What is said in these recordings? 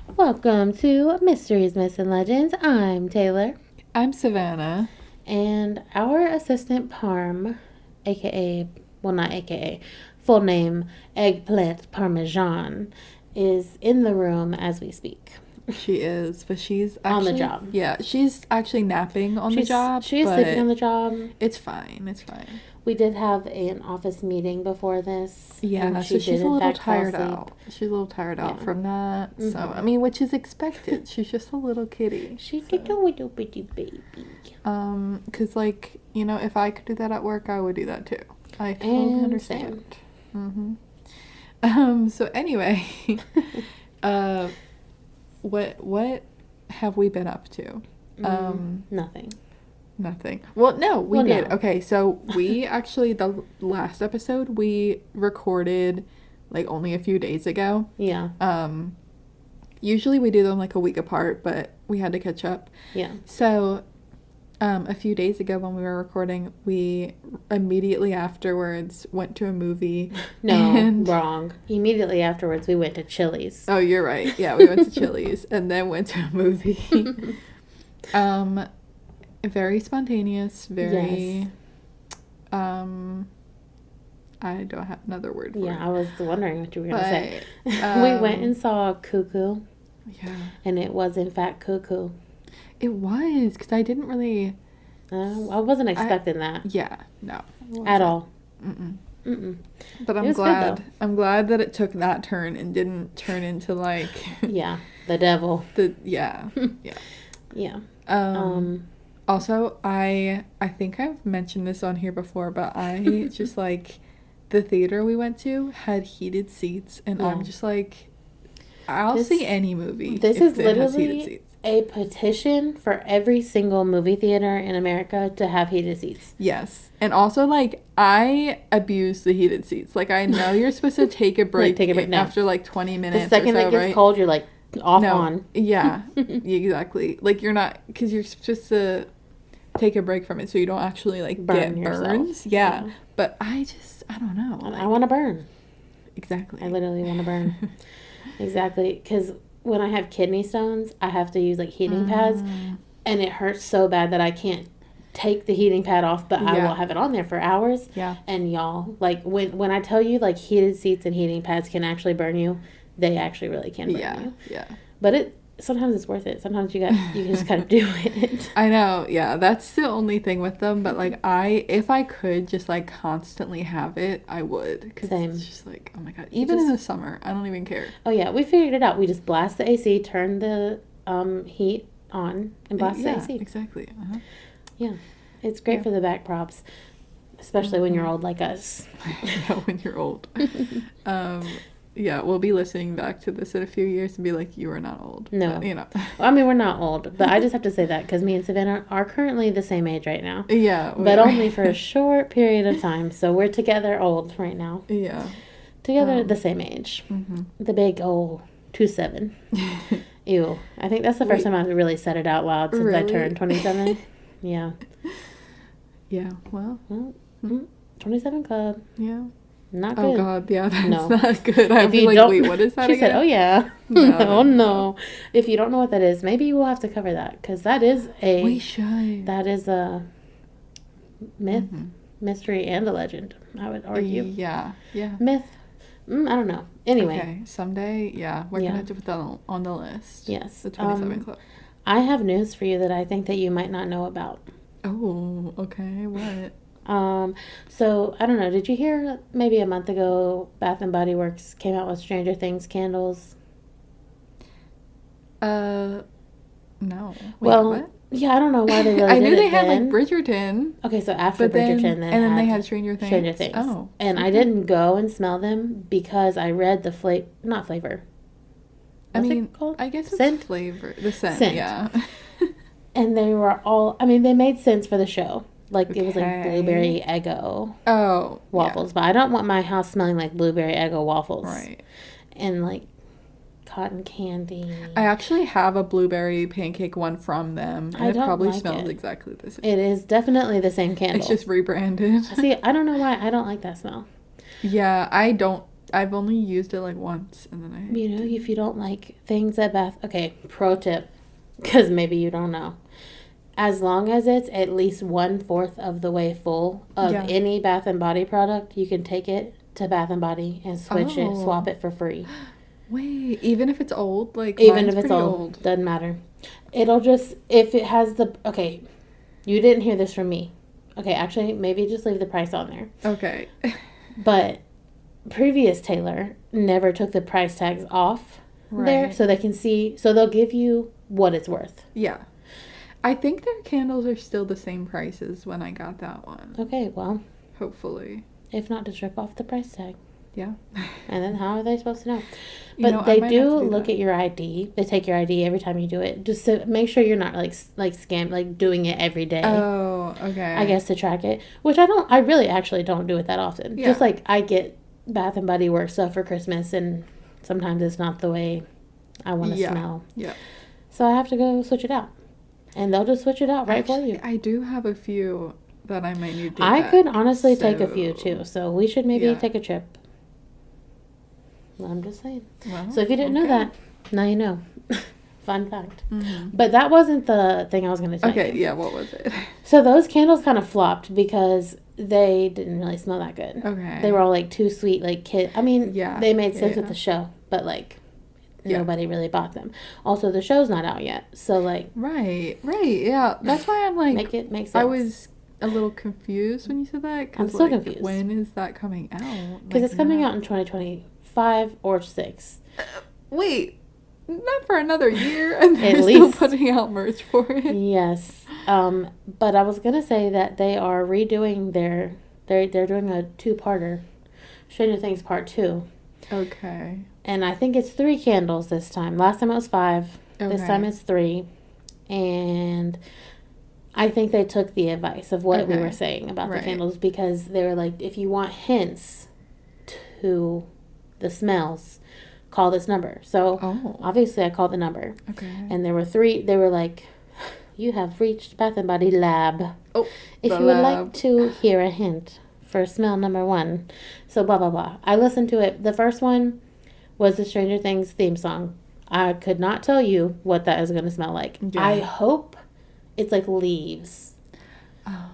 Welcome to Mysteries, Myths, and Legends. I'm Taylor. I'm Savannah. And our assistant Parm, aka, well, not aka, full name, Eggplant Parmesan, is in the room as we speak. She is, but she's actually... On the job. Yeah, she's actually napping on the job. She is sleeping on the job. It's fine. It's fine. We did have an office meeting before this. Yeah, so she's a little tired out. She's a little tired out from that. Mm-hmm. So, I mean, which is expected. She's just a little kitty. She's just a little bitty baby. Because, like, you know, if I could do that at work, I would do that too. I totally understand. Mm-hmm. So anyway, what have we been up to? Nothing. Well, no, we did. No. Okay, so we actually, the last episode, we recorded, like, only a few days ago. Yeah. Usually we do them, like, a week apart, but we had to catch up. Yeah. So, a few days ago when we were recording, we immediately afterwards went to a movie. No, wrong. Immediately afterwards, we went to Chili's. Oh, you're right. Yeah, we went to Chili's and then went to a movie. Very spontaneous, very, yes. I don't have another word for it. Yeah, I was wondering what you were going to say. We went and saw Cuckoo. Yeah. And it was, in fact, Cuckoo. It was, because I didn't really... I wasn't expecting that. Yeah, no. At all. Mm-mm. But I'm glad. I'm glad that it took that turn and didn't turn into, like... Yeah, the devil. Yeah. Yeah. Also, I think I've mentioned this on here before, but I just, like, the theater we went to had heated seats, and I'm just like, I'll see any movie. This is literally a petition for every single movie theater in America to have heated seats. Yes. And also, like, I abuse the heated seats. Like, I know you're supposed to take a break, after, like, 20 minutes. The second it gets cold, you're, like, on. Yeah, exactly. Like, you're not, because you're supposed to take a break from it so you don't actually, like, get burns. Yeah. But I don't know. Like, I want to burn. Exactly. I literally want to burn. Exactly. Because when I have kidney stones, I have to use, like, heating pads. And it hurts so bad that I can't take the heating pad off, but I will have it on there for hours. Yeah. And y'all, like, when I tell you, like, heated seats and heating pads can actually burn you, they actually really can burn you. Yeah. But sometimes it's worth it. Sometimes you just gotta do it. I know, yeah. That's the only thing with them. But, like, if I could just, like, constantly have it, I would. Because it's just like, oh my God. Even in the summer, I don't even care. Oh, yeah. We figured it out. We just blast the AC, turn the heat on, and blast the AC. Exactly. Uh-huh. Yeah. It's great for the back props. Especially when you're old like us. Yeah, when you're old. Yeah, we'll be listening back to this in a few years and be like, you are not old. No. But, you know. Well, I mean, we're not old, but I just have to say that because me and Savannah are currently the same age right now. Yeah. But only for a short period of time. So we're together old right now. Yeah. Together the same age. Mm-hmm. The big old 27. Ew. I think that's the first time I've really said it out loud since I turned 27. Yeah. Yeah, well 27 Club. Yeah. Not good. Oh, God, yeah, that's not good. I'd be like, wait, what is that again? She said, oh, yeah. No, no. If you don't know what that is, maybe we'll have to cover that, because that is we should. That is a myth, mystery, and a legend, I would argue. Yeah. Myth. I don't know. Anyway. Okay, someday, we're going to have to put that on the list. Yes. The 27 Club. I have news for you that I think that you might not know about. Oh, okay. What? So I don't know. Did you hear maybe a month ago Bath and Body Works came out with Stranger Things candles? No. Wait, well, what? Yeah, I don't know why they really I did knew they it had then. like Bridgerton. Okay, so after Bridgerton, then they had Stranger Things. Oh, and I didn't go and smell them because I read the not flavor. What's it called? I guess it's scent? Flavor. The scent. Yeah. And they were all. I mean, they made sense for the show. Like, it was like blueberry Eggo waffles. But I don't want my house smelling like blueberry Eggo waffles. Right. And, like, cotton candy. I actually have a blueberry pancake one from them. And it probably smells exactly the same. It is definitely the same candle. It's just rebranded. See, I don't know why I don't like that smell. Yeah, I don't I've only used it like once, and then I. You know, if you don't like things at Bath, okay. Pro tip, because maybe you don't know. As long as it's at least 1/4 of the way full of any Bath and Body product, you can take it to Bath and Body and swap it for free. Wait, even if it's old, like even if it's old, doesn't matter. It'll just if it has the okay. You didn't hear this from me. Okay, actually, maybe just leave the price on there. Okay. But previous Taylor never took the price tags off there, so they can see. So they'll give you what it's worth. Yeah. I think their candles are still the same prices when I got that one. Okay, well. Hopefully. If not, just rip off the price tag. Yeah. And then how are they supposed to know? But they do look at your ID. They take your ID every time you do it. Just to make sure you're not like scam, like doing it every day. Oh, okay. I guess to track it. Which I really actually don't do it that often. Yeah. Just like I get Bath and Body Works stuff for Christmas and sometimes it's not the way I want to smell. Yeah. So I have to go switch it out. And they'll just switch it out for you. I do have a few that I might need to I could honestly take a few too. So we should maybe take a trip. I'm just saying. Well, so if you didn't know that, now you know. Fun fact. Mm-hmm. But that wasn't the thing I was going to tell you. Okay, yeah, what was it? So those candles kind of flopped because they didn't really smell that good. Okay. They were all like too sweet, like kid. I mean, they made sense with the show, but like nobody really bought them. Also, the show's not out yet, so like. Right, yeah. That's why I'm like. Make sense. I was a little confused when you said that. I'm still confused. When is that coming out? Because it's coming out in 2025 or 6. Wait. Not for another year, and they're still putting out merch for it. Yes, but I was gonna say that they are redoing they're doing a 2-parter, Stranger Things Part 2. Okay. And I think it's 3 candles this time. Last time it was 5. Okay. This time it's 3, and I think they took the advice of what we were saying about the candles because they were like, if you want hints to the smells, call this number. So obviously I called the number. Okay. And there were 3. They were like, you have reached Bath and Body Lab. Oh, if you would like to hear a hint for smell number 1. So blah, blah, blah. I listened to it. The first one was the Stranger Things theme song. I could not tell you what that is going to smell like. Yeah. I hope it's like leaves.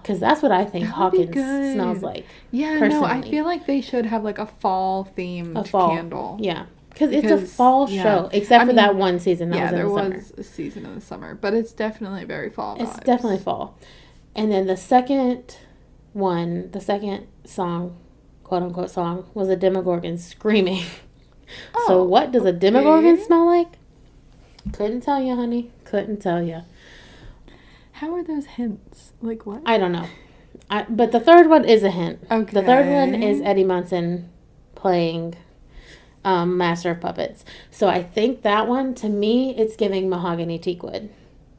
Because that's what I think Hawkins smells like. Yeah, personally. No, I feel like they should have like a fall themed candle. Yeah. Because it's a fall show, except for that one season that was in the summer. Yeah, there was a season in the summer, but it's definitely very fall vibes. It's definitely fall. And then the second song, quote-unquote song, was a Demogorgon screaming. Oh, so what does a Demogorgon smell like? Couldn't tell you, honey. Couldn't tell you. How are those hints? Like what? I don't know. But the third one is a hint. Okay. The third one is Eddie Munson playing... Master of Puppets. So I think that one, to me, it's giving mahogany teakwood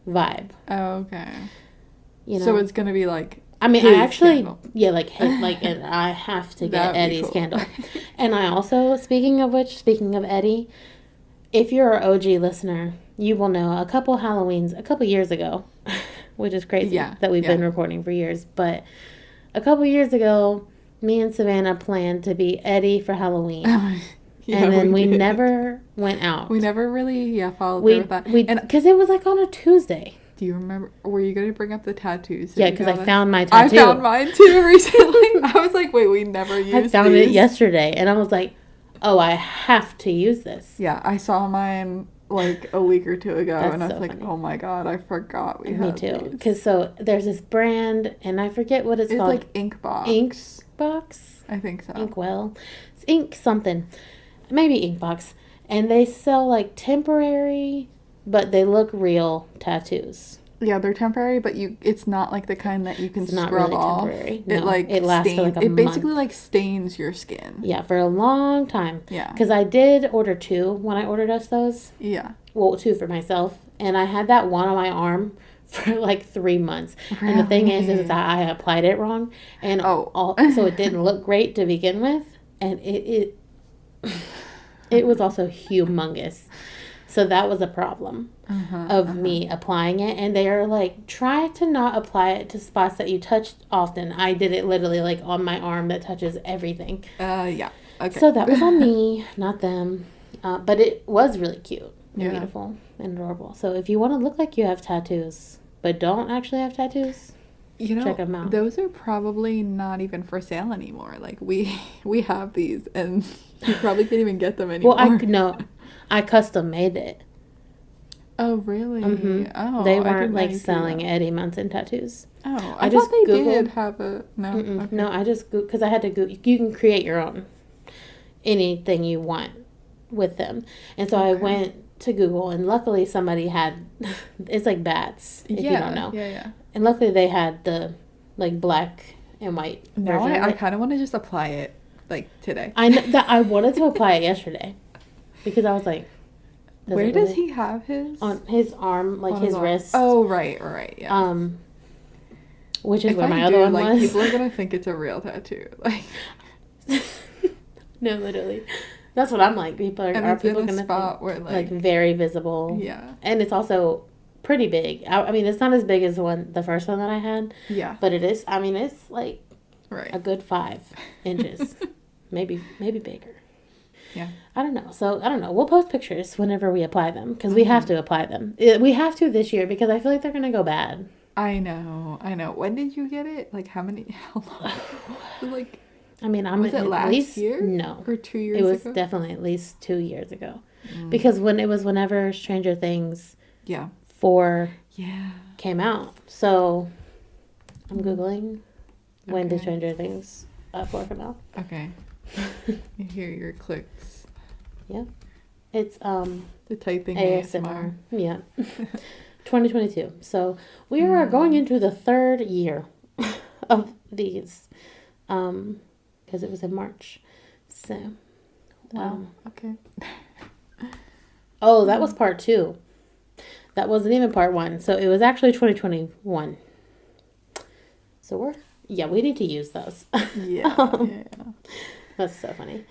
vibe. Oh, okay. You know, so it's gonna be like. I mean, I actually, candle. And I have to get Eddie's cool. candle. And I also, speaking of Eddie, if you're an OG listener, you will know a couple years ago, which is crazy that we've been recording for years, but a couple years ago, me and Savannah planned to be Eddie for Halloween. Yeah, and then we never went out. We never really, followed through with that. Because it was like on a Tuesday. Do you remember? Were you going to bring up the tattoos? Yeah, because I found my tattoo. I found mine too recently. I was like, wait, we never used I found it yesterday. And I was like, oh, I have to use this. Yeah, I saw mine like a week or 2 ago. And I was like, funny. Oh my God, I forgot we had these. Me too. Because there's this brand, and I forget what it's called. It's like Inkbox. Inkbox? I think so. Inkwell. It's Ink something. Maybe Inkbox, and they sell like temporary, but they look real tattoos. Yeah, they're temporary, but it's not like the kind that you can scrub really off. Temporary. No, it lasts for like a month. It basically like stains your skin. Yeah, for a long time. Yeah. Because I did order 2 when I ordered us those. Yeah. Well, 2 for myself, and I had that one on my arm for like 3 months. Really? And the thing is that I applied it wrong, and so it didn't look great to begin with, and it was also humongous. So that was a problem of me applying it. And they are like, try to not apply it to spots that you touch often. I did it literally like on my arm that touches everything. Yeah. Okay. So that was on me, not them. But it was really cute and beautiful and adorable. So if you want to look like you have tattoos, but don't actually have tattoos, check them out. Those are probably not even for sale anymore. Like we have these, and you probably can't even get them anymore. Well, I custom made it. Oh really? Mm-hmm. Oh, they weren't like selling Eddie Munson tattoos. Oh, I thought they did have a no. Okay. No, I just because I had to Google. You can create your own anything you want with them, and so I went to Google, and luckily somebody had. It's like bats, if you don't know. Yeah. And luckily they had the like black and white. Now I kind of want to just apply it like today. I know that I wanted to apply it yesterday because I was like, where does he have his? On his arm, like his wrist. Oh right, yeah. Which is where my other one was. People are gonna think it's a real tattoo. Like, no, literally, that's what I'm like. People are people gonna spot where like very visible. Yeah, and it's also pretty big. I mean, it's not as big as the first one that I had. Yeah, but it is. I mean, it's like a good 5 inches, maybe bigger. Yeah. I don't know. So I don't know. We'll post pictures whenever we apply them because we have to apply them. We have to this year because I feel like they're gonna go bad. I know. When did you get it? Like how long? Like, I mean, was it last year? No, or 2 years ago. It was definitely at least 2 years ago, because whenever Stranger Things, 4 came out. So I'm googling when did Stranger Things 4 come out. Okay. You hear your clicks. Yeah, it's the typing ASMR. Yeah. 2022. So we are going into the 3rd year of these, because it was in March. So, okay. Oh, that was part 2. That wasn't even part 1. So it was actually 2021. So we need to use those. Yeah. That's so funny.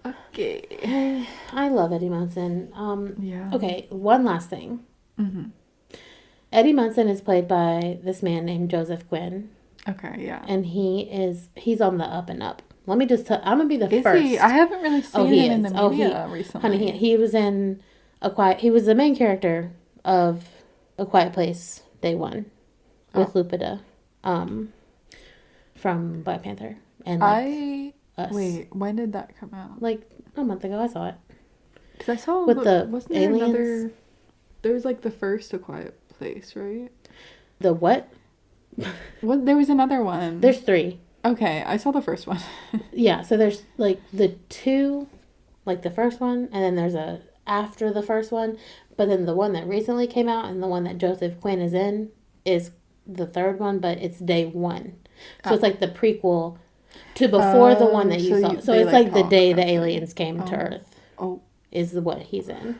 Wow. Okay. I love Eddie Munson. Yeah. Okay, one last thing. Mm-hmm. Eddie Munson is played by this man named Joseph Quinn. Okay, yeah. And he's on the up and up. Let me just I'm going to be the is first. He? I haven't really seen him in the media recently. Honey, he was in he was the main character of A Quiet Place Day 1 with Lupita from Black Panther. And Us. Wait, when did that come out? Like a month ago, I saw it. Because I saw with the wasn't there aliens. There was like the first A Quiet Place, right? The what? There was another one. There's 3. Okay, I saw the first one. Yeah, so there's like the 2, like the first one, and then there's a after the first one, but then the one that recently came out and the one that Joseph Quinn is in is the 3rd one, but it's Day 1. So it's like the prequel to before the one that you saw. So it's like the day the aliens came to Earth. Oh. Is what he's in.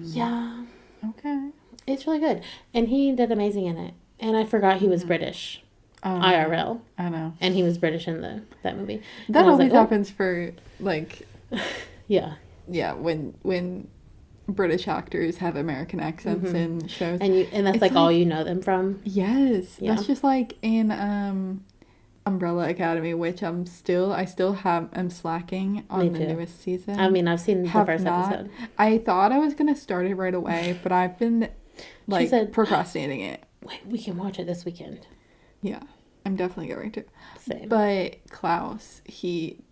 Yeah. Okay. It's really good. And he did amazing in it. And I forgot he was British. IRL. I know. And he was British in that movie. That always happens for like Yeah. Yeah, when British actors have American accents in shows. And that's like all you know them from. Yes. Yeah. That's just like in Umbrella Academy, which I'm still slacking on the newest season. I mean, I've seen the first episode. I thought I was gonna start it right away, but I've been procrastinating it. Wait, we can watch it this weekend. Yeah, I'm definitely going to. Same. But Klaus,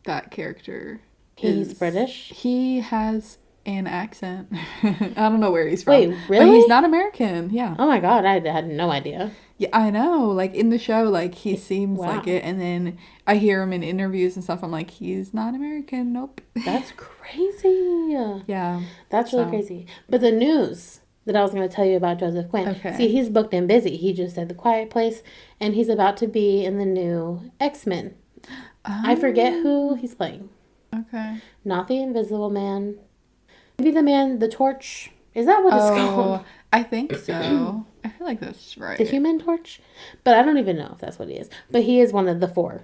that character, he's British. He has an accent. I don't know where he's from. Wait, really? But he's not American. Yeah. Oh my God, I had no idea. Yeah, I know. Like in the show, like he seems like it, and then I hear him in interviews and stuff. I'm like, he's not American. Nope. That's crazy. Yeah, that's really crazy. But the news that I was going to tell you about Joseph Quinn. Okay. See, he's booked and busy. He just said The Quiet Place, and he's about to be in the new X-Men. I forget who he's playing. Okay. Not the Invisible Man. Maybe the Torch. Is that what it's called? I think so. I feel like that's right. The Human Torch? But I don't even know if that's what he is. But he is one of the 4.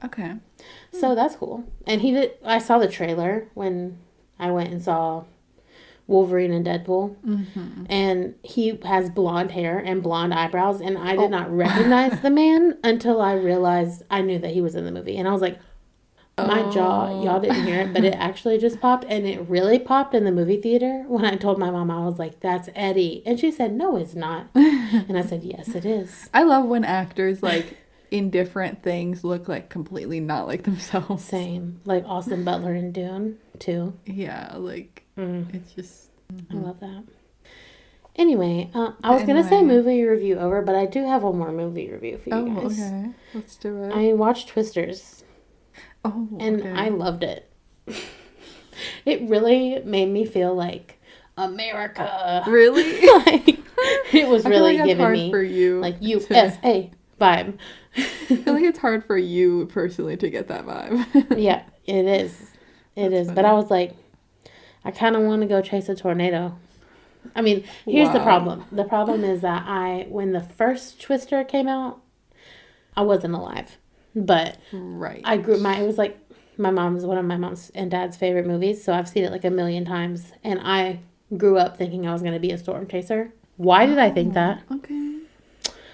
Okay. So that's cool. And I saw the trailer when I went and saw Wolverine and Deadpool. Mm-hmm. And he has blonde hair and blonde eyebrows. And I did not recognize the man until I realized I knew that he was in the movie. And I was like, My jaw, y'all didn't hear it, but it actually just popped, and it really popped in the movie theater. When I told my mom, I was like, "That's Eddie," and she said, "No, it's not," and I said, "Yes, it is." I love when actors like in different things look like completely not like themselves. Same, like Austin Butler in Dune too. Yeah, like it's just. I love that. Anyway, I was gonna say movie review over, but I do have one more movie review for you guys. Okay, let's do it. I watched Twisters. Oh, and I loved it. It really made me feel like America. Really? Like, it was really like giving me for you like USA vibe. I feel like it's hard for you personally to get that vibe. Yeah, it is. It is. Funny. But I was like, I kind of want to go chase a tornado. I mean, here's the problem. The problem is that when the first Twister came out, I wasn't alive. But right. it was like one of my mom's and dad's favorite movies, so I've seen it like a million times, and I grew up thinking I was going to be a storm chaser. Why did I think that? Okay.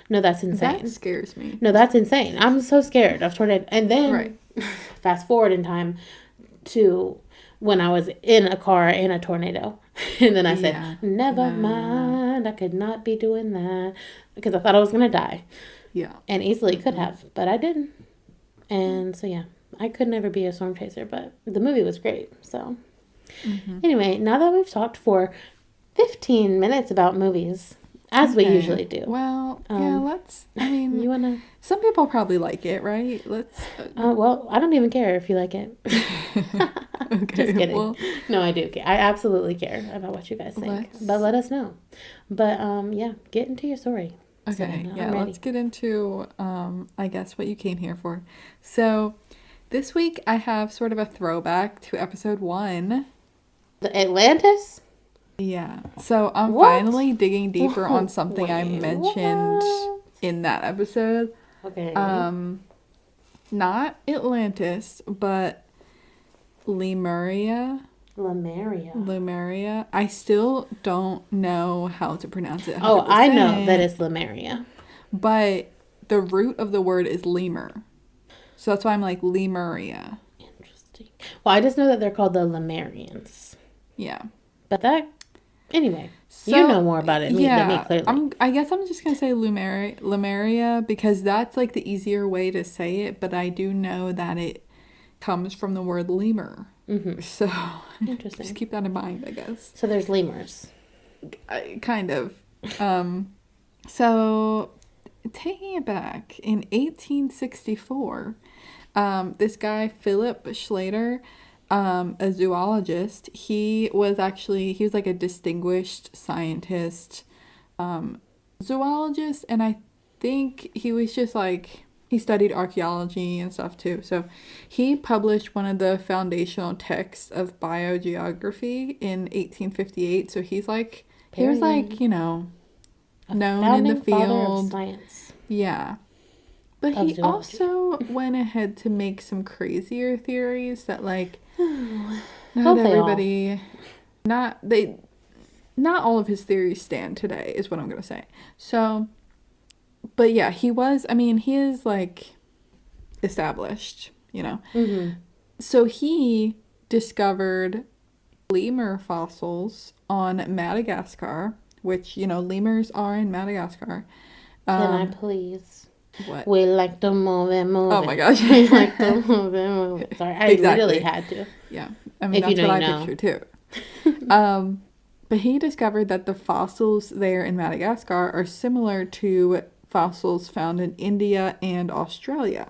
No, that's insane. That scares me. No, that's insane. I'm so scared of tornado. And then fast forward in time to when I was in a car in a tornado. And then I said, never mind, I could not be doing that, because I thought I was going to die. Yeah. And easily could have, but I didn't. And so, yeah, I could never be a storm chaser, but the movie was great. So, anyway, now that we've talked for 15 minutes about movies, as we usually do. Well, I mean, you want to... Some people probably like it, right? Let's... well, I don't even care if you like it. Okay. Just kidding. Well, no, I do care. I absolutely care about what you guys think. But let us know. But, yeah, get into your story. Okay, let's get into, I guess, what you came here for. So, this week I have sort of a throwback to episode 1. The Atlantis? Yeah. So, I'm finally digging deeper on something I mentioned in that episode. Okay. Not Atlantis, but Lemuria. I still don't know how to pronounce it 100%. Oh, I know that it's Lemuria. But the root of the word is lemur. So that's why I'm like Lemuria. Interesting. Well, I just know that they're called the Lemurians. Yeah. But anyway, so, you know more about it than me, clearly. I guess I'm just going to say Lemuria because that's like the easier way to say it. But I do know that it comes from the word lemur. Mm-hmm. So, interesting. Just keep that in mind, I guess. So there's lemurs. Kind of. So, taking it back, in 1864, this guy, Philip Schlater, a zoologist, he was like a distinguished scientist, zoologist, and I think he was just like... He studied archaeology and stuff too. So he published one of the foundational texts of biogeography in 1858. So he was like, known in the field. Father of science. Yeah. But he also went ahead to make some crazier theories that not all of his theories stand today is what I'm going to say. So... But yeah, he is established, Mm-hmm. So he discovered lemur fossils on Madagascar, which, lemurs are in Madagascar. Can I please? What? We like to move and move. Oh my gosh. We like to move and move. Sorry, I literally had to. Yeah. I mean, that's what I picture too. But he discovered that the fossils there in Madagascar are similar to fossils found in India and Australia.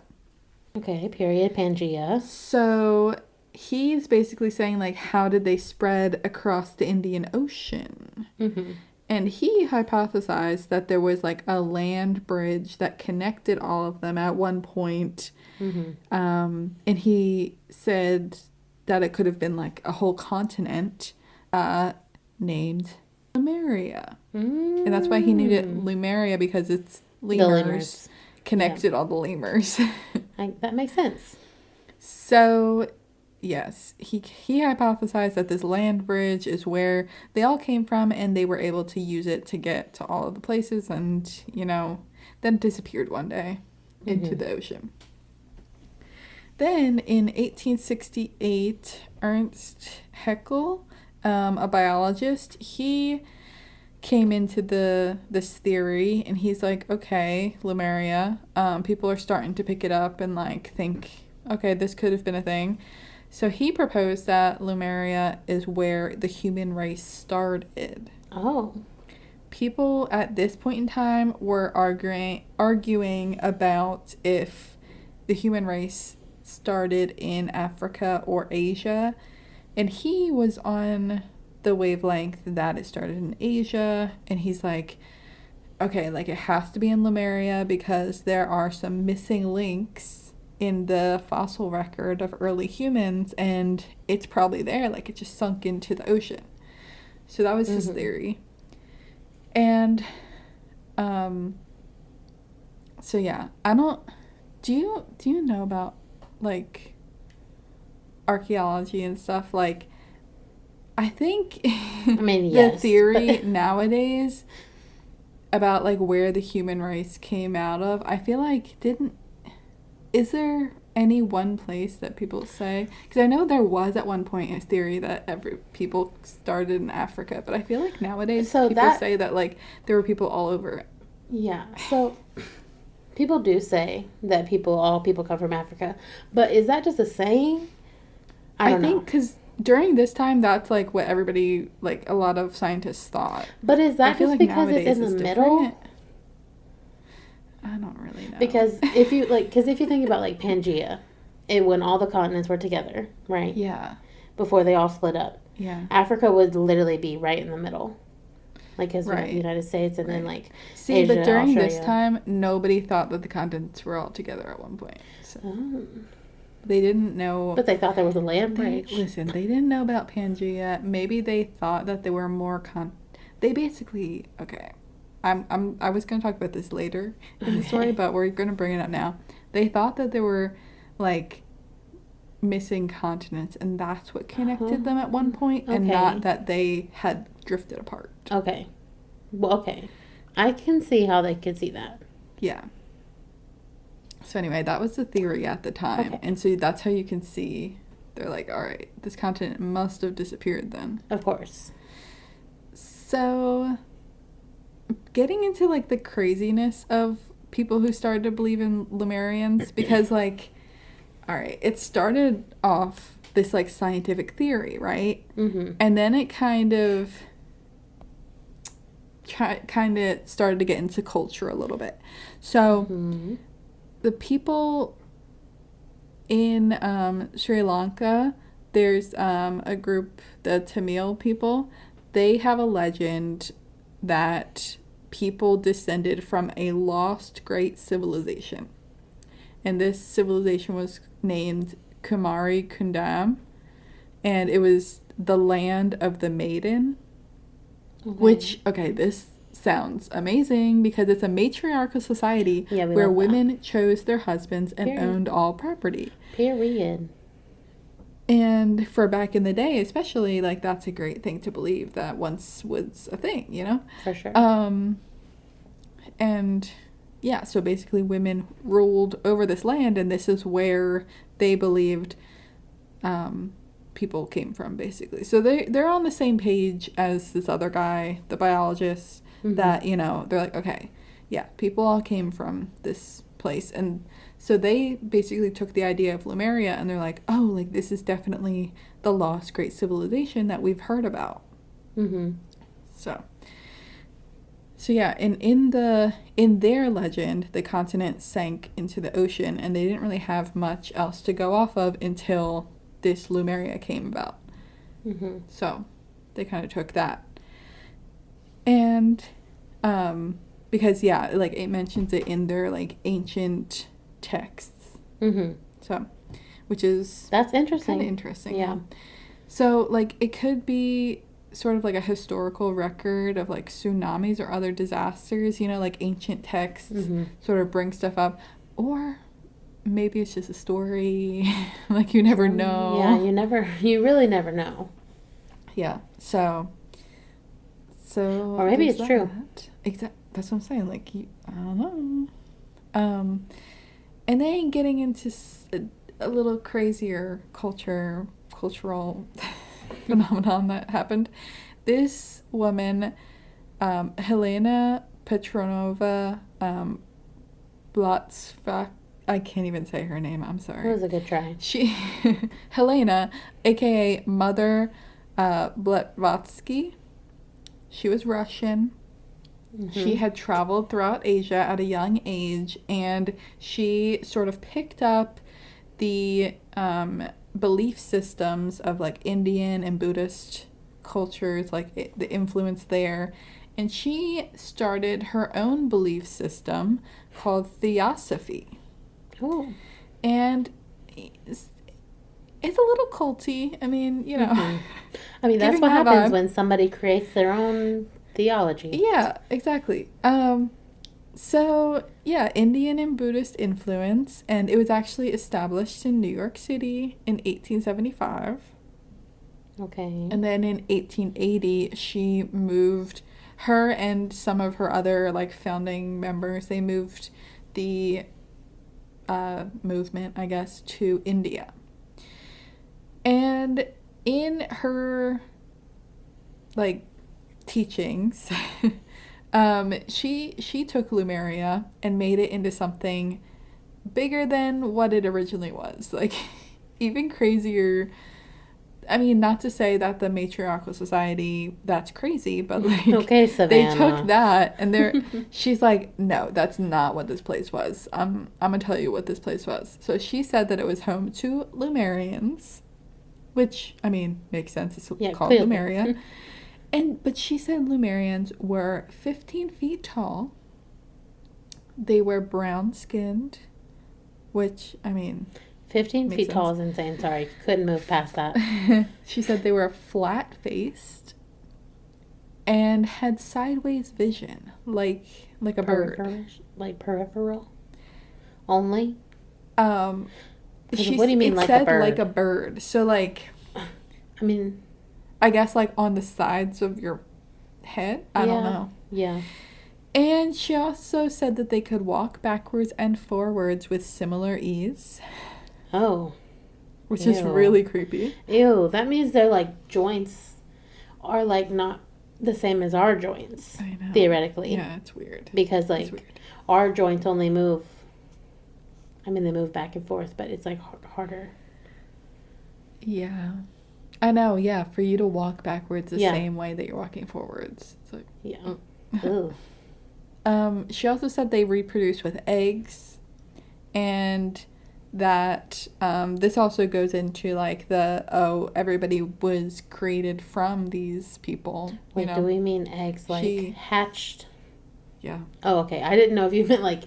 Okay, period, Pangea. So he's basically saying, how did they spread across the Indian Ocean? Mm-hmm. And he hypothesized that there was, a land bridge that connected all of them at one point. Mm-hmm. And he said that it could have been, a whole continent named Lemuria. And that's why he named it Lemuria, because it's lemurs connected all the lemurs. That makes sense. So, yes, he hypothesized that this land bridge is where they all came from, and they were able to use it to get to all of the places, and, then disappeared one day into the ocean. Then in 1868, Ernst Haeckel, a biologist, he came into this theory, and he's like, okay, Lemuria, people are starting to pick it up and like think, okay, this could have been a thing. So he proposed that Lemuria is where the human race started. Oh. People at this point in time were arguing about if the human race started in Africa or Asia, and he was on the wavelength that it started in Asia, and he's like, okay, like it has to be in Lemuria because there are some missing links in the fossil record of early humans, and it's probably there, like it just sunk into the ocean. So that was his theory. And so yeah, do you know about like archaeology and stuff? Like, I think yes, the theory nowadays about like where the human race came out of, I feel like is there any one place that people say? Because I know there was at one point a theory that people started in Africa, but I feel like nowadays people say that like there were people all over it. Yeah, so people do say that all people come from Africa, but is that just a saying? I don't know. think because during this time, that's like what everybody, like a lot of scientists thought. But is that just like because it's in the middle? I don't really know. Because if you think about like Pangea, when all the continents were together, right? Yeah. Before they all split up. Yeah. Africa would literally be right in the middle. Like, because the United States and then like Asia, but during Australia. this time, nobody thought that the continents were all together at one point. So. They didn't know. But they thought there was a land bridge. Listen, they didn't know about Pangea. Maybe they thought that there were more They basically, okay. I was going to talk about this later in the story, but we're going to bring it up now. They thought that there were like missing continents, and that's what connected them at one point, and not that they had drifted apart. Okay. Well, okay. I can see how they could see that. Yeah. So anyway, that was the theory at the time. Okay. And so that's how you can see, they're like, all right, this continent must have disappeared then. Of course. So getting into like the craziness of people who started to believe in Lemurians, because like, all right, it started off this like scientific theory, right? Mm-hmm. And then it kind of started to get into culture a little bit. So the people in Sri Lanka, there's a group, the Tamil people. They have a legend that people descended from a lost great civilization. And this civilization was named Kumari Kundam. And it was the land of the maiden. Okay. Which, this sounds amazing because it's a matriarchal society where women chose their husbands and owned all property. Period. And for back in the day, especially, like, that's a great thing to believe that once was a thing, you know? For sure. And yeah, so basically women ruled over this land, and this is where they believed people came from, basically. So they're on the same page as this other guy, the biologist, that, you know, they're like, okay, yeah, people all came from this place. And so they basically took the idea of Lemuria, and they're like, oh, like, this is definitely the lost great civilization that we've heard about. So yeah, and in their legend, the continent sank into the ocean, and they didn't really have much else to go off of until this Lemuria came about. So they kind of took that. And because, yeah, like, it mentions it in their, like, ancient texts. So, which is... That's interesting. Kind of interesting. Yeah. So, like, it could be sort of like a historical record of, like, tsunamis or other disasters, you know, like ancient texts sort of bring stuff up. Or maybe it's just a story. Like, you never know. Yeah, you really never know. Yeah. So or maybe it's true. Exactly. That's what I'm saying. Like, I don't know. And then getting into a little crazier cultural phenomenon that happened. This woman, Helena Petronova Blatsvak, I can't even say her name, I'm sorry. It was a good try. Helena, aka Mother Blavatsky, she was Russian. Mm-hmm. She had traveled throughout Asia at a young age, and she sort of picked up the belief systems of like Indian and Buddhist cultures, like the influence there. And she started her own belief system called Theosophy. Oh. And it's a little culty. I mean, you know. Mm-hmm. I mean, that's what happens when somebody creates their own theology. Yeah, exactly. So, yeah, Indian and Buddhist influence. And it was actually established in New York City in 1875. Okay. And then in 1880, she moved, her and some of her other, like, founding members, they moved the movement, I guess, to India. And in her, like, teachings, she took Lemuria and made it into something bigger than what it originally was. Like, even crazier. I mean, not to say that the matriarchal society, that's crazy, but like, okay, Savannah. They took that and she's like, no, that's not what this place was. I'm gonna tell you what this place was. So she said that it was home to Lemurians, which, I mean, makes sense. It's called clearly. Lemuria. But she said Lemurians were 15 feet tall. They were brown-skinned, which, I mean... 15 feet tall is insane. Sorry, couldn't move past that. She said they were flat-faced and had sideways vision, like a bird. Like peripheral? Only? What do you mean, like a bird? It said like a bird. So, like... I mean... I guess, like, on the sides of your head? I don't know. Yeah. And she also said that they could walk backwards and forwards with similar ease. Oh. Which is really creepy. Ew, that means their, like, joints are, like, not the same as our joints. I know. Theoretically. Yeah, it's weird. Because, like, our joints only move... I mean, they move back and forth, but it's, like, harder. Yeah. I know, yeah. For you to walk backwards the same way that you're walking forwards. It's like... Yeah. She also said they reproduce with eggs, and that this also goes into like everybody was created from these people. Wait, do we mean eggs like hatched? Yeah. Oh, okay. I didn't know if you meant like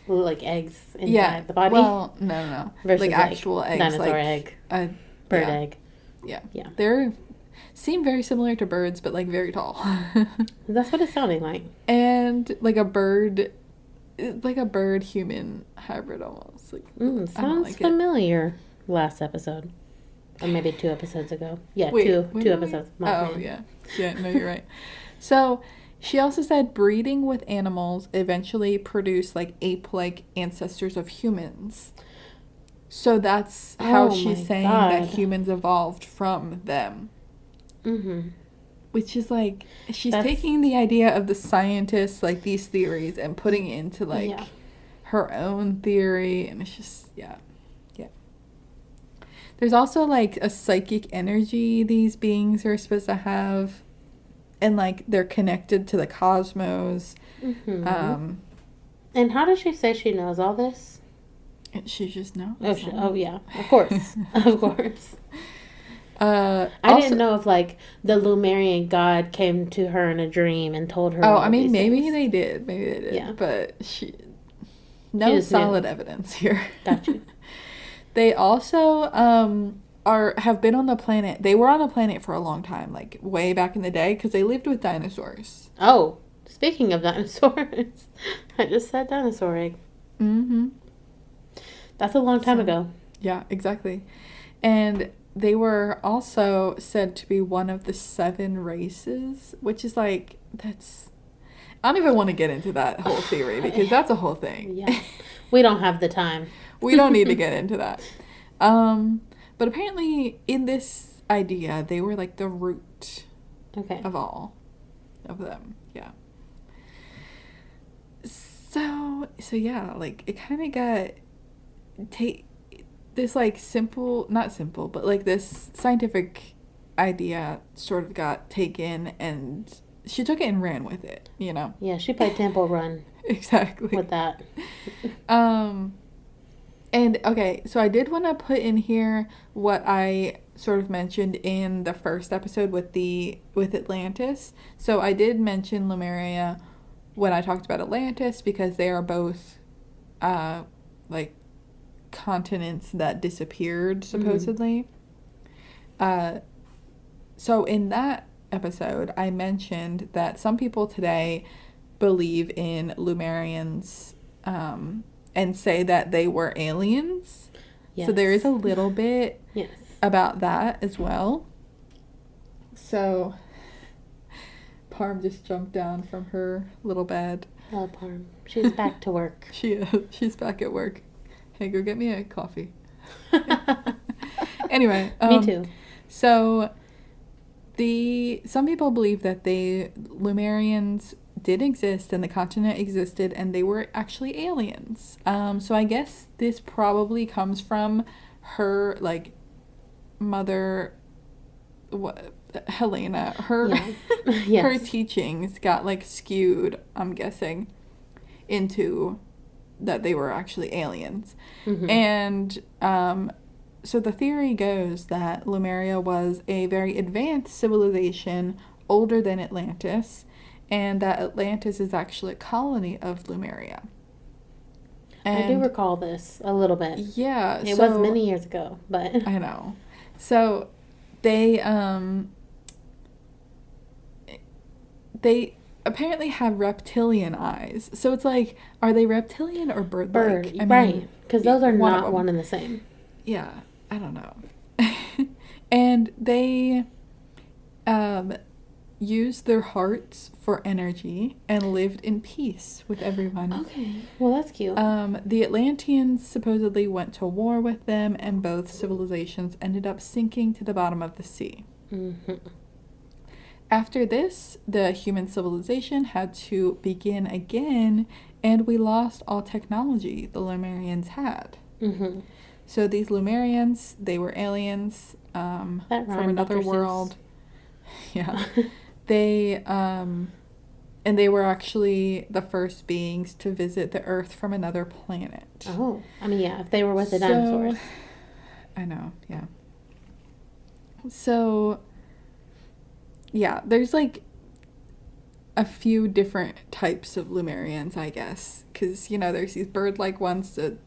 eggs inside the body. Well, no. Versus like actual eggs, dinosaur like egg, bird egg. Yeah. Yeah. They're seem very similar to birds, but like very tall. That's what it's sounding like. And like a bird human hybrid almost. Like sounds familiar. Last episode, or maybe 2 episodes ago. Yeah, Wait, two episodes. Yeah. No, you're right. So she also said breeding with animals eventually produced like ape-like ancestors of humans. So that's how she's saying that humans evolved from them. Mm-hmm. Which is like, she's taking the idea of the scientists, like these theories, and putting it into like her own theory, and it's just yeah. There's also like a psychic energy these beings are supposed to have, and like they're connected to the cosmos. Mm-hmm. And how does she say she knows all this? She just knows. Oh yeah, of course, of course. I didn't know if like the Lemurian god came to her in a dream and told her. Oh, I mean, maybe they did. Yeah, but no solid evidence here. Gotcha. They also have been on the planet. They were on the planet for a long time, like way back in the day, because they lived with dinosaurs. Oh, speaking of dinosaurs, I just said dinosaur egg. Mm-hmm. That's a long time ago. Yeah, exactly. And they were also said to be one of the 7 races, which is like, that's... I don't even want to get into that whole theory, because that's a whole thing. Yeah. We don't have the time. We don't need to get into that. But apparently in this idea, they were like the root of all of them. Yeah. So yeah, like it kind of got this like not simple, but like this scientific idea sort of got taken, and she took it and ran with it, you know? Yeah, she played Temple Run. Exactly. With that. And okay, so I did want to put in here what I sort of mentioned in the first episode with Atlantis. So I did mention Lemuria when I talked about Atlantis because they are both like continents that disappeared supposedly. So in that episode I mentioned that some people today believe in Lemurians and say that they were aliens. Yes. So there is a little bit about that as well. So Parm just jumped down from her little bed. Oh, Parm. She's back to work. She's back at work. Hey, go get me a coffee. Anyway. Me too. So some people believe that Lemurians did exist and the continent existed and they were actually aliens. So I guess this probably comes from her like mother, Helena. Her her teachings got like skewed, I'm guessing, into that they were actually aliens. And so the theory goes that Lemuria was a very advanced civilization, older than Atlantis, and that Atlantis is actually a colony of Lemuria. And I do recall this a little bit. Yeah. It was many years ago, but... I know. So they apparently have reptilian eyes. So it's like, are they reptilian or bird-like? Right. Because those are not one and the same. Yeah. I don't know. And they used their hearts for energy and lived in peace with everyone. Okay. Well, that's cute. The Atlanteans supposedly went to war with them, and both civilizations ended up sinking to the bottom of the sea. After this, the human civilization had to begin again, and we lost all technology the Lemurians had. So these Lemurians, they were aliens from another world. Yeah. They and they were actually the first beings to visit the Earth from another planet. Oh, I mean, yeah, if they were with the dinosaurs. I know, yeah. So, yeah, there's like a few different types of Lemurians, I guess, because you know there's these bird-like ones that.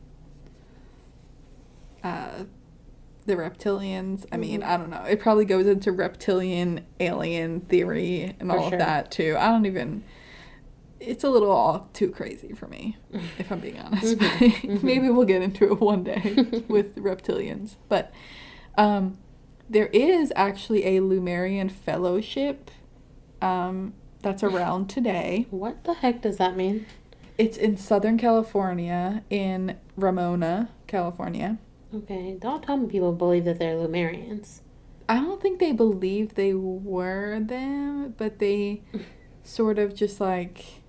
The reptilians, I mean, I don't know. It probably goes into reptilian alien theory and all of that too. It's a little all too crazy for me, if I'm being honest. Maybe we'll get into it one day with reptilians. But there is actually a Lemurian fellowship that's around today. What the heck does that mean? It's in Southern California, in Ramona, California. Okay, don't tell me people believe that they're Lemurians. I don't think they believe they were them, but they sort of just like...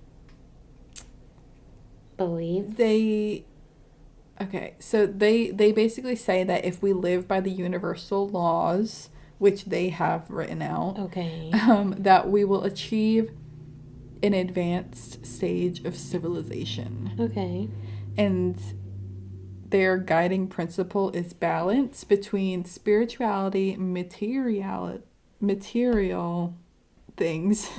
Believe? Okay, so they basically say that if we live by the universal laws, which they have written out, that we will achieve an advanced stage of civilization. Okay. And... their guiding principle is balance between spirituality, material things,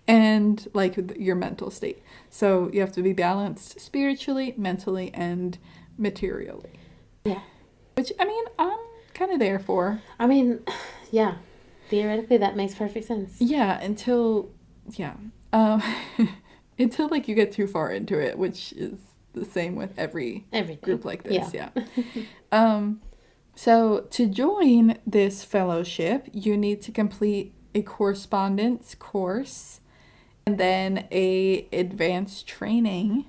and like your mental state. So you have to be balanced spiritually, mentally, and materially. Yeah. Which, I mean, I'm kind of there for. I mean, yeah. Theoretically, that makes perfect sense. Yeah, until like you get too far into it, which is the same with everything. Group like this. Yeah. So to join this fellowship, you need to complete a correspondence course and then a advanced training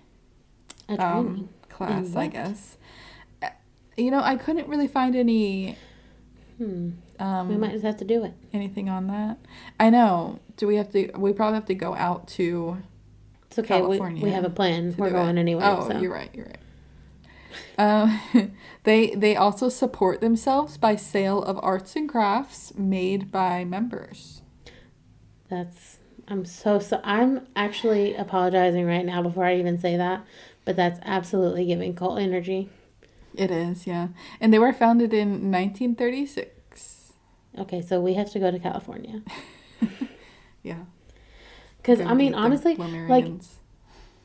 class, I guess. I couldn't really find any. We might just have to do it. Anything on that? I know. Do we have to? We probably have to go out to. It's okay. California. We have a plan. We're going anyway. Oh, so. You're right. They also support themselves by sale of arts and crafts made by members. I'm actually apologizing right now before I even say that, but that's absolutely giving cult energy. It is, yeah. And they were founded in 1936. Okay, so we have to go to California. Yeah. Because, I mean, honestly, Lemurians.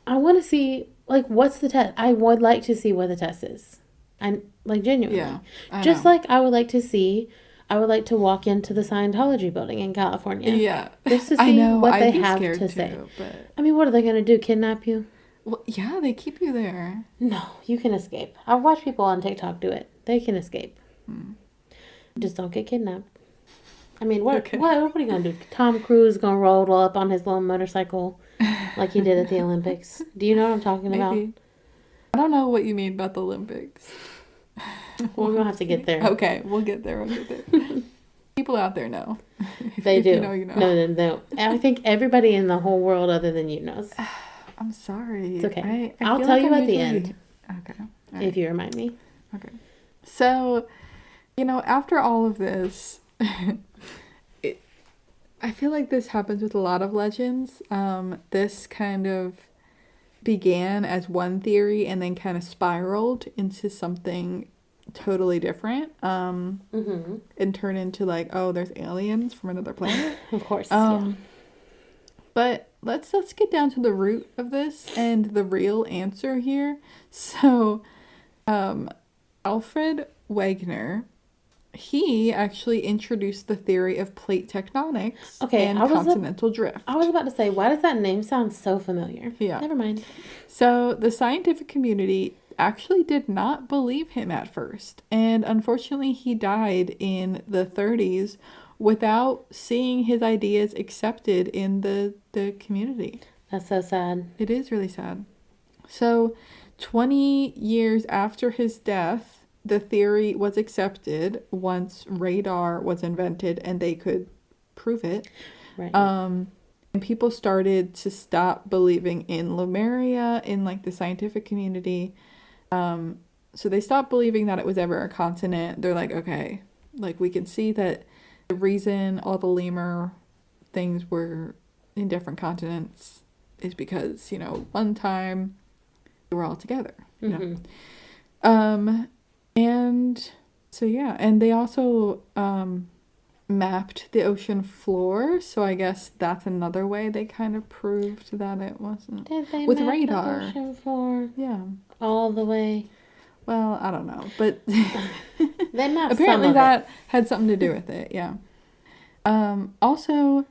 I want to see, what's the test? I would like to see what the test is. Genuinely. Yeah, just like I would like to walk into the Scientology building in California. Yeah. Just to see what they have to say. But... I mean, what are they going to do? Kidnap you? Well, yeah, they keep you there. No, you can escape. I've watched people on TikTok do it. They can escape. Just don't get kidnapped. I mean, what are you going to do? Tom Cruise going to roll up on his little motorcycle like he did at the Olympics. Do you know what I'm talking about? I don't know what you mean about the Olympics. We're going to have to get there. Okay, we'll get there. People out there know. They do. You know. No. I think everybody in the whole world other than you knows. I'm sorry. It's okay. I'll tell you at the end. Okay. Right. If you remind me. Okay. So, after all of this, I feel like this happens with a lot of legends. This kind of began as one theory and then kind of spiraled into something totally different. And turned into there's aliens from another planet. Of course. But let's get down to the root of this and the real answer here. So, Alfred Wegener, he actually introduced the theory of plate tectonics and continental drift. I was about to say, why does that name sound so familiar? Yeah. Never mind. So, the scientific community actually did not believe him at first. And unfortunately, he died in the 30s without seeing his ideas accepted in the community. That's so sad. It is really sad. So, 20 years after his death, the theory was accepted once radar was invented and they could prove it. Right. And people started to stop believing in Lemuria in the scientific community. So they stopped believing that it was ever a continent. They're like, okay, we can see that the reason all the lemur things were in different continents is because, one time they were all together. And so, yeah. And they also mapped the ocean floor. So I guess that's another way they kind of proved that it wasn't. Did they with map radar. the ocean floor? Yeah. All the way? Well, I don't know. But they mapped apparently that had something to do with it. Yeah. Also,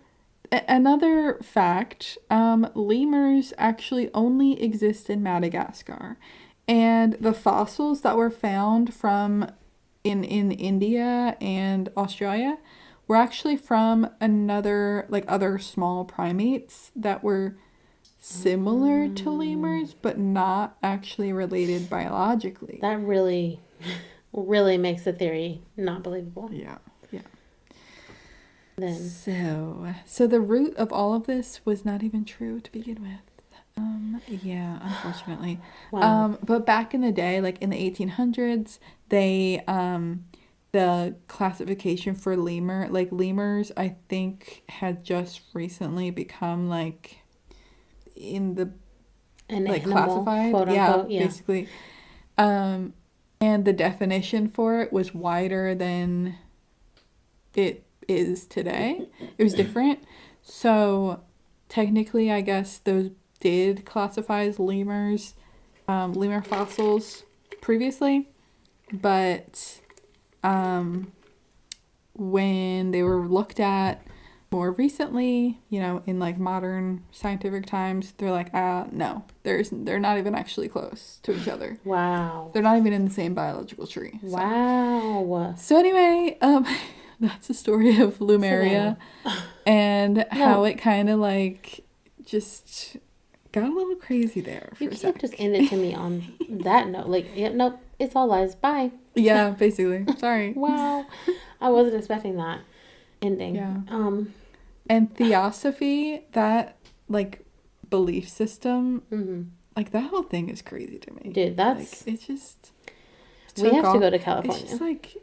another fact, lemurs actually only exist in Madagascar. And the fossils that were found in India and Australia were actually from other small primates that were similar to lemurs, but not actually related biologically. That really, really makes the theory not believable. Yeah. Then. So the root of all of this was not even true to begin with. Yeah, unfortunately. Wow. But back in the day, in the 1800s, they, the classification for lemurs, I think had just recently become in the, an animal, classified. quote unquote, yeah, basically. And the definition for it was wider than it is today. It was different. So technically, I guess those did classify as lemurs, lemur fossils previously, but when they were looked at more recently, in modern scientific times, they're like, no, they're not even actually close to each other. Wow. They're not even in the same biological tree. So. Wow. So anyway, that's the story of Lemuria and how it kind of just got a little crazy there. You can't just end it to me on that note. Like, yeah, nope, it's all lies. Bye. Yeah, basically. Sorry. Wow. I wasn't expecting that ending. Yeah. And theosophy, that, like, belief system, like, that whole thing is crazy to me. Dude, that's... Like, it's just... We have to go to California. It's just, like,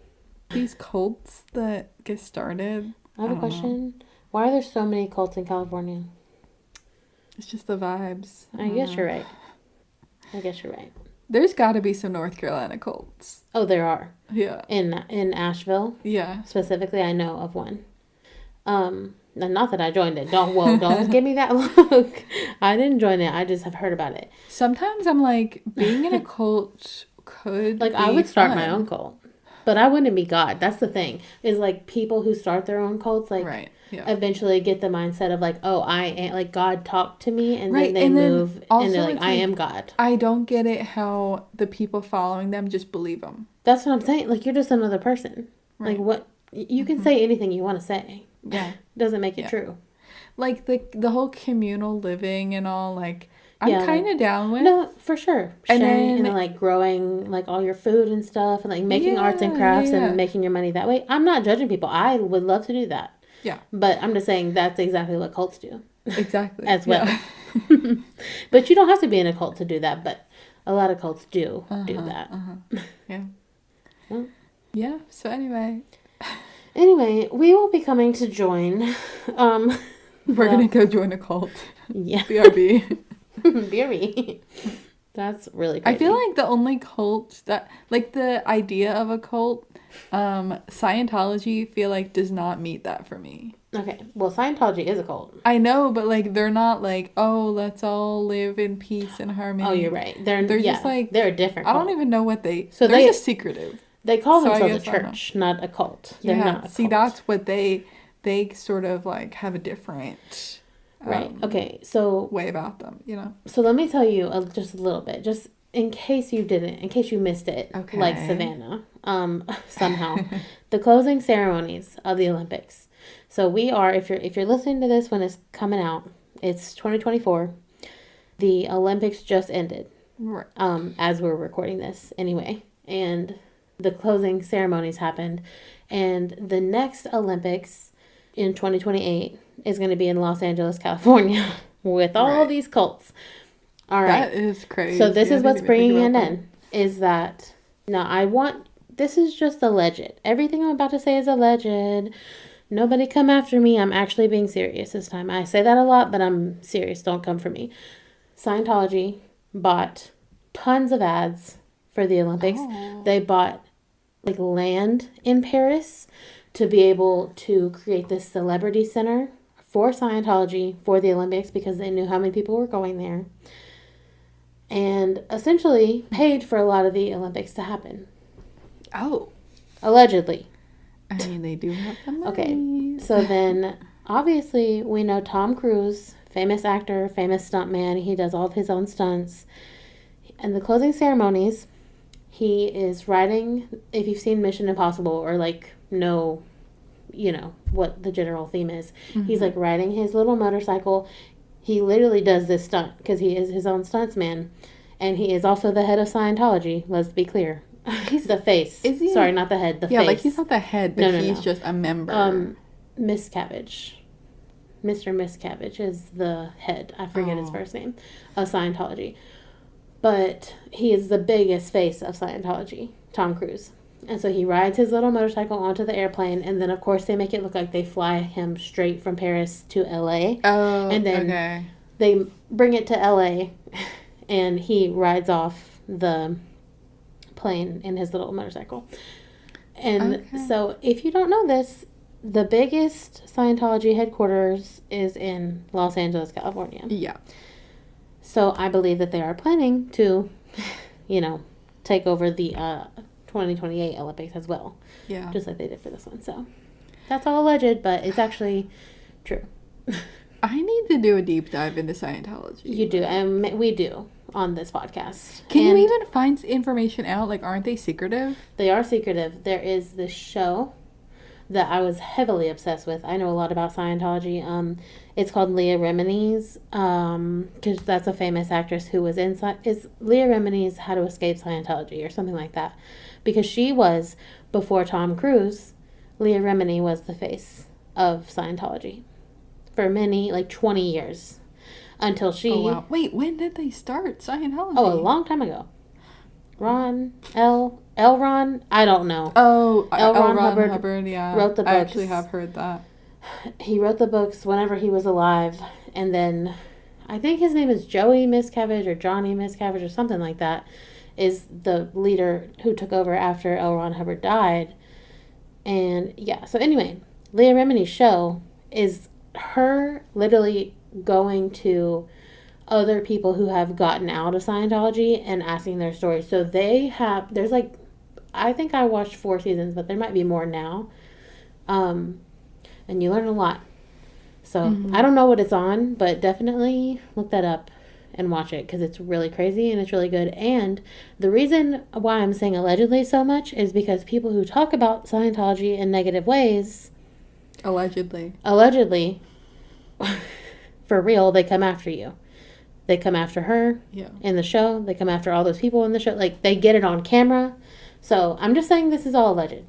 these cults that get started. I have a question. Why are there so many cults in California? It's just the vibes. I guess you're right. There's got to be some North Carolina cults. Oh, there are. Yeah. In Asheville. Yeah. Specifically, I know of one. Not that I joined it. Don't give me that look. I didn't join it. I just have heard about it. Sometimes I'm like, being in a cult could like, be I would start fun. my own cult. But I wouldn't be God. That's the thing. Is like people who start their own cults, like right. Yeah. eventually get the mindset of like, oh, I am like God talked to me, and right. then they and move then also and they're like, I am God. I don't get it how the people following them just believe them. That's what I'm saying. Like, you're just another person. Right. Like, what you can say anything you want to say. Yeah. Doesn't make it true. Like the whole communal living and all, like, I'm kind of down with. No, for sure. And Sharing then, and like growing like all your food and stuff, and like making arts and crafts and making your money that way. I'm not judging people. I would love to do that. Yeah. But I'm just saying that's exactly what cults do. Exactly. As well. Yeah. But you don't have to be in a cult to do that. But a lot of cults do that. Yeah. Well, yeah. So anyway, we will be coming to join. We're gonna go join a cult. Yeah. BRB. BRB. That's really crazy. I feel like the only cult that, like, the idea of a cult, Scientology, feel like does not meet that for me. Okay, well, Scientology is a cult. I know, but like they're not like, oh, let's all live in peace and harmony. Oh, you're right. They're just like, they're a different cult. I don't even know what they're just secretive. They call themselves a church, not a cult. They're not a cult. See, that's what they sort of like have a different right. Okay, so way about them, you know. So let me tell you just a little bit, just in case you missed it, okay. Like Savannah, somehow, the closing ceremonies of the Olympics. So we are, if you're listening to this when it's coming out, it's 2024. The Olympics just ended, right. As we're recording this anyway, and the closing ceremonies happened, and the next Olympics in 2028 is going to be in Los Angeles, California, with all these cults. All right. That is crazy. So this is what's bringing it in, is that, now this is just alleged. Everything I'm about to say is alleged. Nobody come after me. I'm actually being serious this time. I say that a lot, but I'm serious. Don't come for me. Scientology bought tons of ads for the Olympics. Oh. They bought like land in Paris to be able to create this celebrity center for Scientology for the Olympics because they knew how many people were going there. And essentially paid for a lot of the Olympics to happen. Oh. Allegedly. I mean, they do have the money. Okay. So then, obviously, we know Tom Cruise, famous actor, famous stuntman. He does all of his own stunts. And the closing ceremonies, he is riding, if you've seen Mission Impossible or like know, what the general theme is. Mm-hmm. He's like riding his little motorcycle. He literally does this stunt because he is his own stuntsman. And he is also the head of Scientology, let's be clear. He's the face. Is he? Sorry, not the head, the face. Yeah, like he's not the head, but he's just a member. Miscavige. Mr. Miscavige is the head. I forget his first name. Of Scientology. But he is the biggest face of Scientology, Tom Cruise. And so he rides his little motorcycle onto the airplane, and then, of course, they make it look like they fly him straight from Paris to L.A. Oh, and then they bring it to L.A., and he rides off the plane in his little motorcycle. And so, if you don't know this, the biggest Scientology headquarters is in Los Angeles, California. Yeah. So, I believe that they are planning to, take over the 2028 Olympics as well. Yeah. Just like they did for this one. So, that's all alleged, but it's actually true. I need to do a deep dive into Scientology. You do, and we do on this podcast. Can you even find information out? Like, aren't they secretive? They are secretive. There is this show that I was heavily obsessed with. I know a lot about Scientology. It's called Leah Remini's, because that's a famous actress who was inside. Is Leah Remini's How to Escape Scientology or something like that? Because she was, before Tom Cruise, Leah Remini was the face of Scientology for many, like 20 years. Until she... Oh, wow. Wait, when did they start Scientology? Oh, a long time ago. L. Ron? I don't know. Oh, L. Ron Hubbard, yeah. Wrote the books. I actually have heard that. He wrote the books whenever he was alive. And then, I think his name is Joey Miscavige or Johnny Miscavige or something like that, is the leader who took over after L. Ron Hubbard died. And, yeah. So, anyway, Leah Remini's show is her literally going to other people who have gotten out of Scientology and asking their story. So there's like, I think I watched 4 seasons, but there might be more now. And you learn a lot. So I don't know what it's on, but definitely look that up and watch it because it's really crazy and it's really good. And the reason why I'm saying allegedly so much is because people who talk about Scientology in negative ways, allegedly, for real, they come after you. They come after her in the show. They come after all those people in the show. Like, they get it on camera. So, I'm just saying this is all alleged.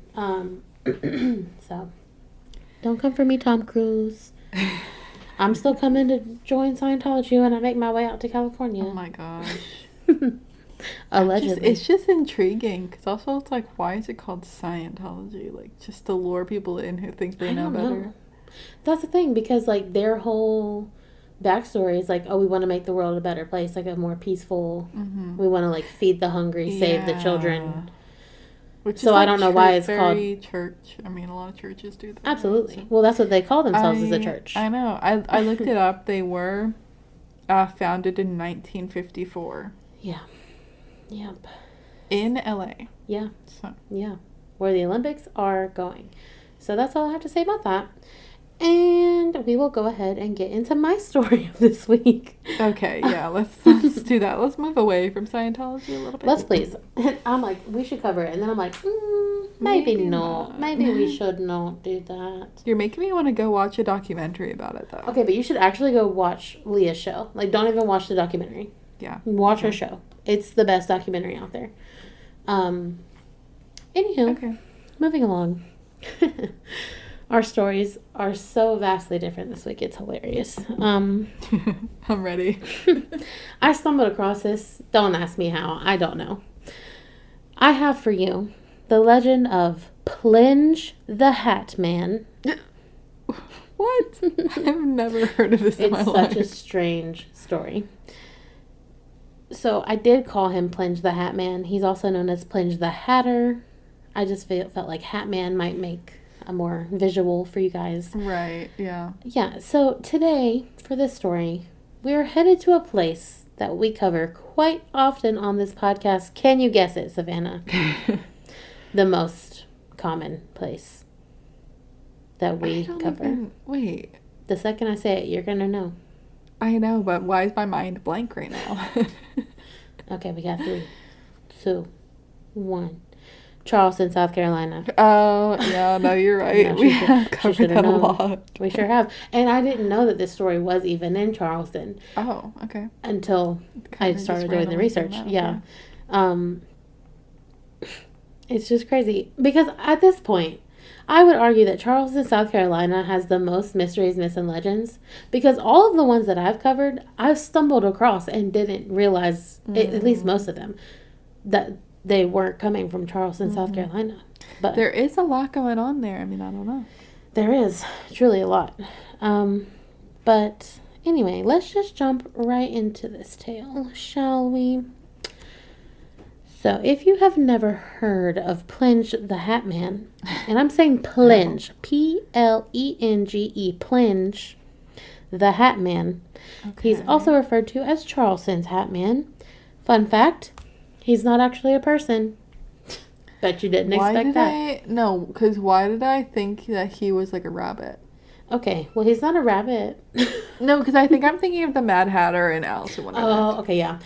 So, don't come for me, Tom Cruise. I'm still coming to join Scientology when I make my way out to California. Oh, my gosh. Allegedly. It's just intriguing. Because also, it's like, why is it called Scientology? Like, just to lure people in who think they know better. That's the thing, because, like, their whole backstory is like, oh, we want to make the world a better place, like a more peaceful, we want to, like, feed the hungry, save the children. Which so I don't know why it's called church. I mean, a lot of churches do that. Absolutely. Right? So well, that's what they call themselves, as a church. I know. I looked it up. They were founded in 1954. Yeah. Yep. In LA. Yeah. So. Yeah. Where the Olympics are going. So that's all I have to say about that. And we will go ahead and get into my story of this week. Okay, yeah, let's do that. Let's move away from Scientology a little bit. Let's please. I'm like, we should cover it. And then I'm like, maybe not. Maybe we should not do that. You're making me want to go watch a documentary about it, though. Okay, but you should actually go watch Leah's show. Like, don't even watch the documentary. Yeah. Watch her show. It's the best documentary out there. Anywho, moving along. Our stories are so vastly different this week. It's hilarious. I'm ready. I stumbled across this. Don't ask me how. I don't know. I have for you the legend of Plenge the Hat Man. What? I've never heard of this in my life. It's such a strange story. So I did call him Plenge the Hat Man. He's also known as Plenge the Hatter. I just felt like Hat Man might make a more visual for you guys. Right, yeah. Yeah, so today, for this story, we're headed to a place that we cover quite often on this podcast. Can you guess it, Savannah? The most common place that we cover. Wait. The second I say it, you're going to know. I know, but why is my mind blank right now? Okay, we got 3, 2, 1. Charleston, South Carolina. Oh, yeah, no, you're right. No, we have covered that a lot. We sure have. And I didn't know that this story was even in Charleston. Oh, okay. Until I started doing the research. Yeah. It's just crazy. Because at this point, I would argue that Charleston, South Carolina has the most mysteries, myths, and legends. Because all of the ones that I've covered, I've stumbled across and didn't realize, at least most of them, that they weren't coming from Charleston, South Carolina. But there is a lot going on there. I mean, I don't know. There is truly a lot. But anyway, let's just jump right into this tale, shall we? So, if you have never heard of Plenge the Hat Man, and I'm saying Plenge, Plenge, Plenge the Hat Man. Okay. He's also referred to as Charleston's Hat Man. Fun fact. He's not actually a person. Bet you didn't expect that. No, because why did I think that he was like a rabbit? Okay, well, he's not a rabbit. No, because I think I'm thinking of the Mad Hatter and Alice in Wonderland. Oh, okay, yeah.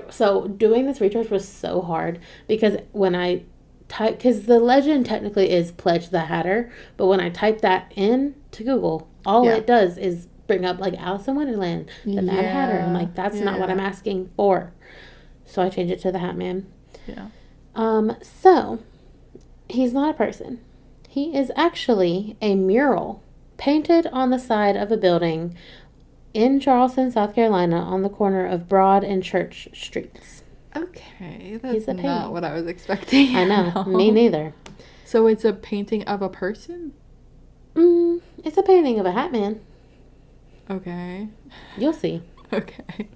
So doing this research was so hard because when I type, because the legend technically is Pledge the Hatter, but when I type that in to Google, all it does is bring up like Alice in Wonderland, the Mad Hatter. I'm like, that's not what I'm asking for. So I changed it to the Hat Man. Yeah. So he's not a person. He is actually a mural painted on the side of a building in Charleston, South Carolina, on the corner of Broad and Church Streets. Okay, that's not what I was expecting. I know, me neither. So it's a painting of a person? It's a painting of a hat man. Okay. You'll see. Okay.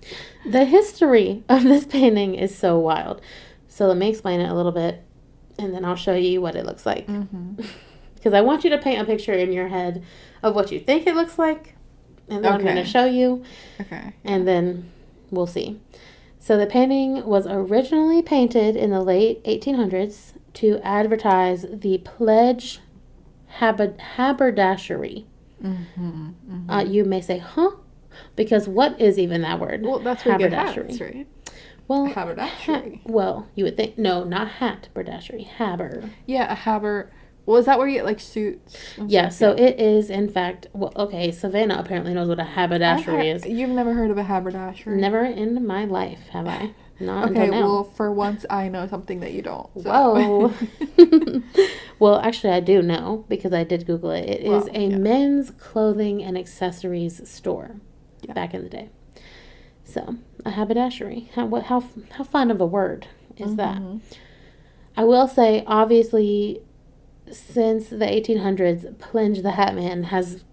The history of this painting is so wild. So let me explain it a little bit, and then I'll show you what it looks like. Because I want you to paint a picture in your head of what you think it looks like, and then I'm going to show you. Okay. And then we'll see. So the painting was originally painted in the late 1800s to advertise the Plenge haberdashery. You may say, huh? Because what is even that word? Well, that's where you get hats, right? Well, haberdashery. Well, you would think, no, not hat, haberdashery, haber. Yeah, a haber. Well, is that where you get, like, suits? Yeah, so it is, in fact, well, okay, Savannah apparently knows what a haberdashery is. You've never heard of a haberdashery? Never in my life have I. Not okay, until now. Well, for once, I know something that you don't. Whoa. So. Well, actually, I do know, because I did Google it. It is a men's clothing and accessories store back in the day. So, a haberdashery. How fun of a word is that? I will say, obviously, since the 1800s, Plenge the Hat Man has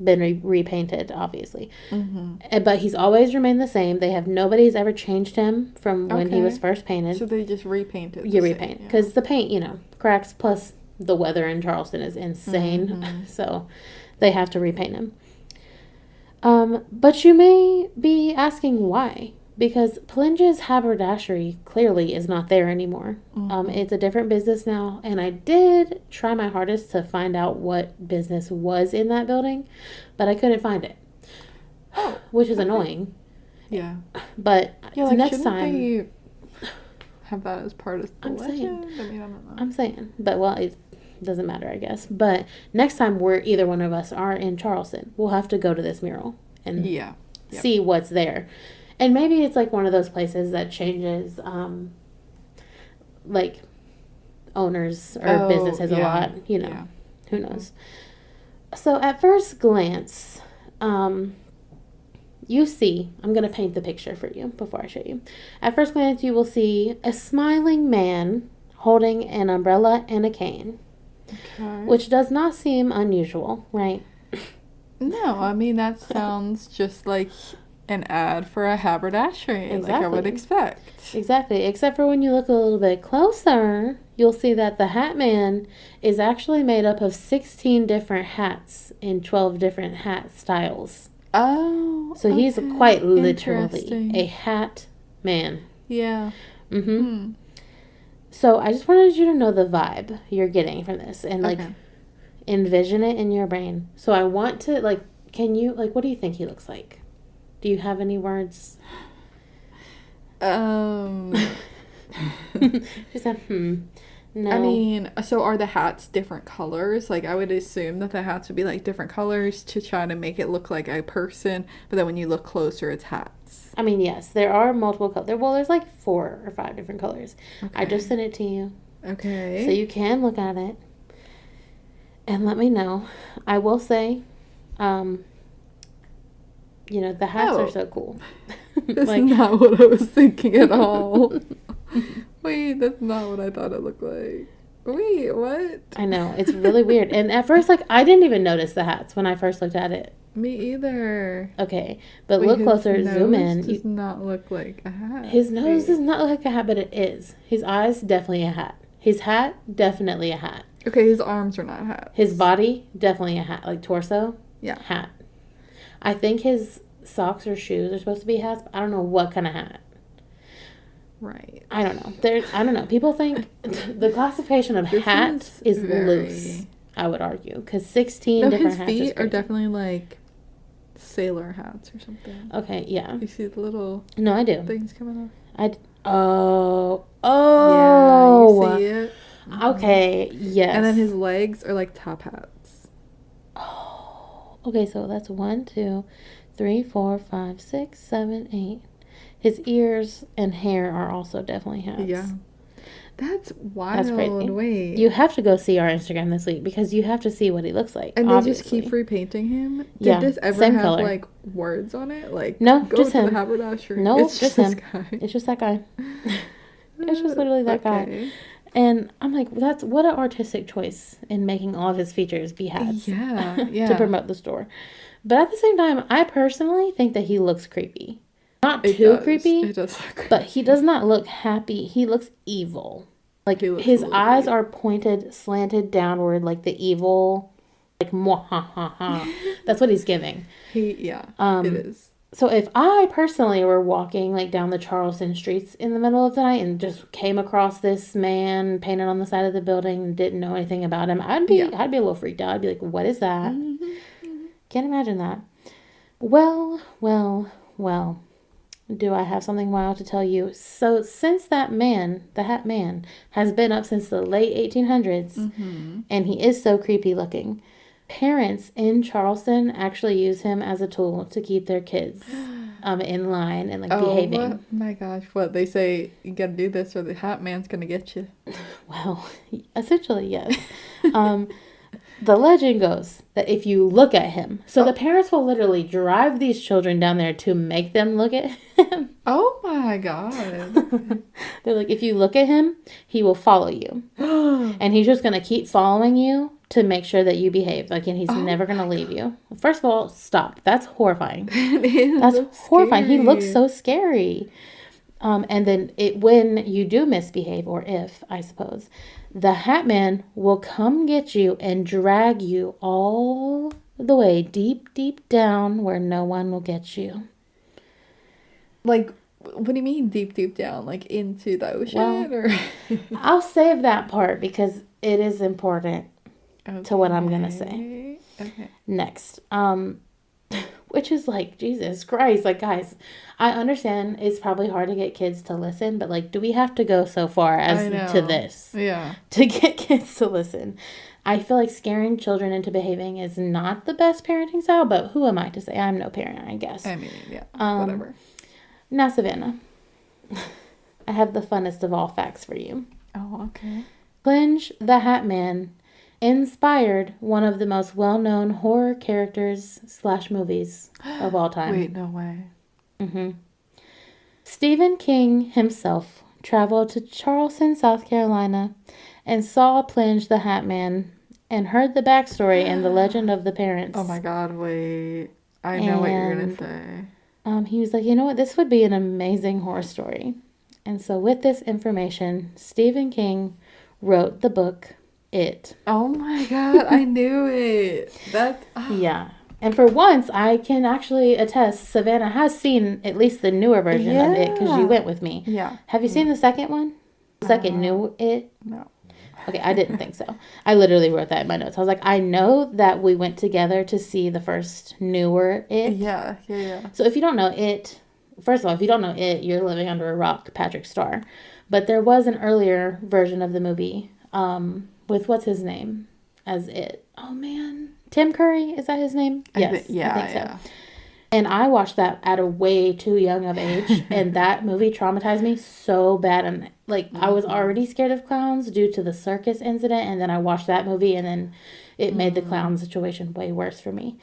been repainted, obviously. But he's always remained the same. Nobody's ever changed him from when he was first painted. So they just repainted. You repaint. Because the paint, cracks, plus the weather in Charleston is insane. So they have to repaint him. But you may be asking why. Because Plenge's haberdashery clearly is not there anymore. It's a different business now. And I did try my hardest to find out what business was in that building. But I couldn't find it. Which is annoying. Yeah. But next time... They have that as part of the legend? I mean, I don't know. I'm saying. But, well, it doesn't matter, I guess. But next time either one of us are in Charleston, we'll have to go to this mural and see what's there. And maybe it's like one of those places that changes, like, owners or businesses a lot, who knows. So at first glance, you see, I'm going to paint the picture for you before I show you. At first glance, you will see a smiling man holding an umbrella and a cane, which does not seem unusual, right? No, I mean, that sounds just like an ad for a haberdashery, like I would expect. Exactly, except for when you look a little bit closer, you'll see that the Hat Man is actually made up of 16 different hats in 12 different hat styles. Oh, so he's quite literally a hat man. Yeah. So I just wanted you to know the vibe you're getting from this and like envision it in your brain. So I want to can you what do you think he looks like? Do you have any words? She said, no. I mean, so are the hats different colors? Like, I would assume that the hats would be, different colors to try to make it look like a person, but then when you look closer, it's hats. I mean, yes, there are multiple colors. Well, there's 4 or 5 different colors. Okay. I just sent it to you. Okay. So you can look at it and let me know. I will say, the hats are so cool. That's not what I was thinking at all. Wait, that's not what I thought it looked like. Wait, what? I know. It's really weird. And at first, I didn't even notice the hats when I first looked at it. Me either. Okay. But look closer, zoom in. His nose does not look like a hat. His nose does not look like a hat, but it is. His eyes, definitely a hat. His hat, definitely a hat. Okay, his arms are not hats. His body, definitely a hat. Torso, hat. I think his socks or shoes are supposed to be hats, but I don't know what kind of hat. Right. I don't know. I don't know. People think the classification of hat is loose, I would argue, because 16 different hats. His feet are definitely sailor hats or something. Okay, yeah. You see the little I do. things coming off? Oh. Yeah, you see it? Okay, yes. And then his legs are like top hats. Oh, okay, so that's 1, 2, 3, 4, 5, 6, 7, 8. His ears and hair are also definitely hats. Yeah. That's wild. That's crazy. Wait. You have to go see our Instagram this week because you have to see what he looks like. And obviously. They just keep repainting him? Yeah, Did this ever same have color. like words on it? Like, no, go just to him. the haberdasher. No, it's just him. Guy. It's just that guy. It's just literally that guy. And I'm like, that's what an artistic choice in making all of his features be hats. Yeah, yeah. To promote the store. But at the same time, I personally think that he looks creepy. Not too creepy. It does look creepy. But he does not look happy. He looks evil. Like, his eyes are pointed, slanted downward, like the evil, like, mwahaha. That's what he's giving. It is. So if I personally were walking, like, down the Charleston streets in the middle of the night and just came across this man painted on the side of the building and didn't know anything about him, I'd be a little freaked out. I'd be like, what is that? Can't imagine that. Well. Do I have something wild to tell you? So since that man, the Hat Man, has been up since the late 1800s, and he is so creepy looking, parents in Charleston actually use him as a tool to keep their kids in line and behaving. Oh my gosh, what they say, you gotta do this or the Hat Man's gonna get you. Well, essentially, yes. The legend goes that if you look at him, so the parents will literally drive these children down there to make them look at him. Oh my god. They're like, if you look at him, he will follow you. And he's just going to keep following you to make sure that you behave. Like, and he's never going to leave you. First of all, stop. That's horrifying. That's horrifying. Scary. He looks so scary. And then when you do misbehave, or if, I suppose, the Hat Man will come get you and drag you all the way deep, deep down where no one will get you. Like, what do you mean deep, deep down? Like into the ocean? Or I'll save that part because it is important to what I'm going to say. Okay. Next. Which is like, Jesus Christ. Like, guys, I understand it's probably hard to get kids to listen, but like, do we have to go so far as to this? Yeah. To get kids to listen. I feel like scaring children into behaving is not the best parenting style, but who am I to say? I'm no parent, I guess. I mean, yeah, whatever. Now, Savannah, I have the funnest of all facts for you. Oh, okay. Plenge the Hat Man inspired one of the most well-known horror characters / movies of all time. Wait, no way. Stephen King himself traveled to Charleston, South Carolina, and saw Plenge the Hat Man and heard the backstory and the legend of the parents. Oh my god, wait. I know what you're going to say. He was like, you know what? This would be an amazing horror story. And so with this information, Stephen King wrote the book, It. Oh my god, I knew it. That's... Yeah. And for once, I can actually attest, Savannah has seen at least the newer version of It because you went with me. Yeah. Have you seen the second one? Second new It? No. Okay, I didn't think so. I literally wrote that in my notes. I was like, I know that we went together to see the first newer It. Yeah. So if you don't know It, first of all, if you don't know It, you're living under a rock, Patrick Starr. But there was an earlier version of the movie with what's his name as It. Oh, man. Tim Curry, is that his name? Yes, I think so. And I watched that at a way too young of age, and that movie traumatized me so bad. And like, I was already scared of clowns due to the circus incident, and then I watched that movie, and then it made the clown situation way worse for me.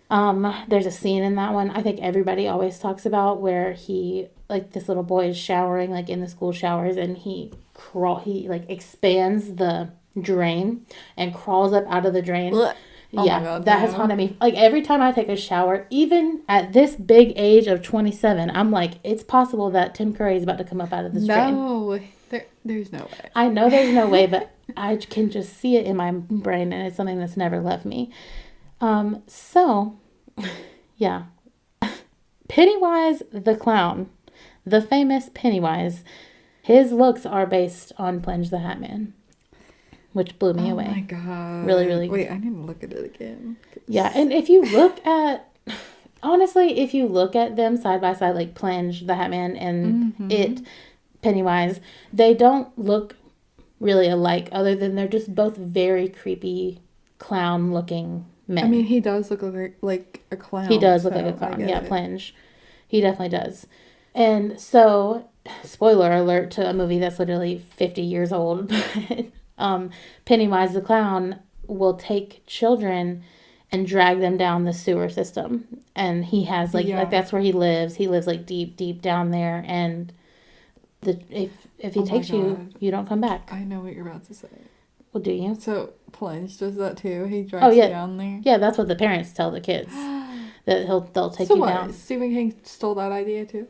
There's a scene in that one I think everybody always talks about where this little boy is showering, like in the school showers, and he expands the drain and crawls up out of the drain. Oh yeah, my God, that has haunted me. Like, every time I take a shower, even at this big age of 27, I'm like, it's possible that Tim Curry is about to come up out of this drain. No, there's no way. I know there's no way, but I can just see it in my brain, and it's something that's never left me. So, yeah. Pennywise the clown, the famous Pennywise, his looks are based on Plenge the Hat Man. Which blew me away. Oh my god. Really, really. Wait, I need to look at it again. Yeah, and if you look at, honestly, if you look at them side by side, like Plenge, the Hat Man, and It, Pennywise, they don't look really alike, other than they're just both very creepy clown-looking men. I mean, he does look like a clown. He does look like a clown. Yeah, Plenge. He definitely does. And so, spoiler alert to a movie that's literally 50 years old, but Pennywise the clown will take children and drag them down the sewer system. And he has, like that's where he lives. He lives, like, deep, deep down there. And if he takes you, you don't come back. I know what you're about to say. Well, do you? So, Plenge does that too? He drives you down there? Yeah, that's what the parents tell the kids. That they'll take you down. Stephen King stole that idea too?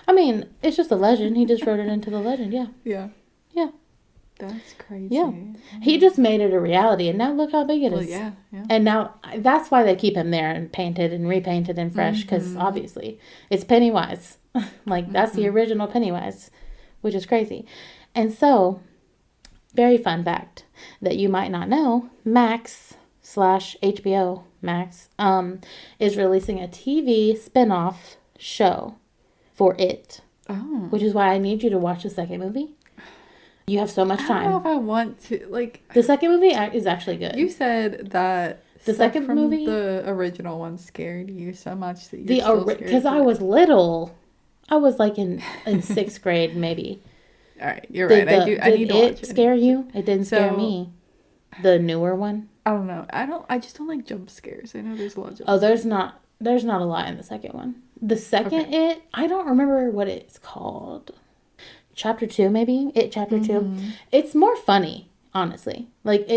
I mean, it's just a legend. He just wrote it into the legend, yeah. Yeah. Yeah. That's crazy. Yeah. He just made it a reality, and now look how big it is. Yeah. And now, that's why they keep him there and painted and repainted and fresh, because obviously, it's Pennywise. Like, that's the original Pennywise, which is crazy. And so, very fun fact that you might not know, Max/HBO Max is releasing a TV spin-off show for it. Oh. Which is why I need you to watch the second movie. You have so much time. I don't know if I want to, like... The second movie is actually good. You said that the second movie... the original one scared you so much that you're still scared. Because I was little. I was like in 6th grade, maybe. All right, you're right. I need to watch it. Did it scare you? It didn't scare me. The newer one? I don't know. I just don't like jump scares. I know there's a lot of jump scares. There's not a lot in the second one. The second I don't remember what it's called. Chapter 2, maybe? Chapter 2. It's more funny, honestly. Like,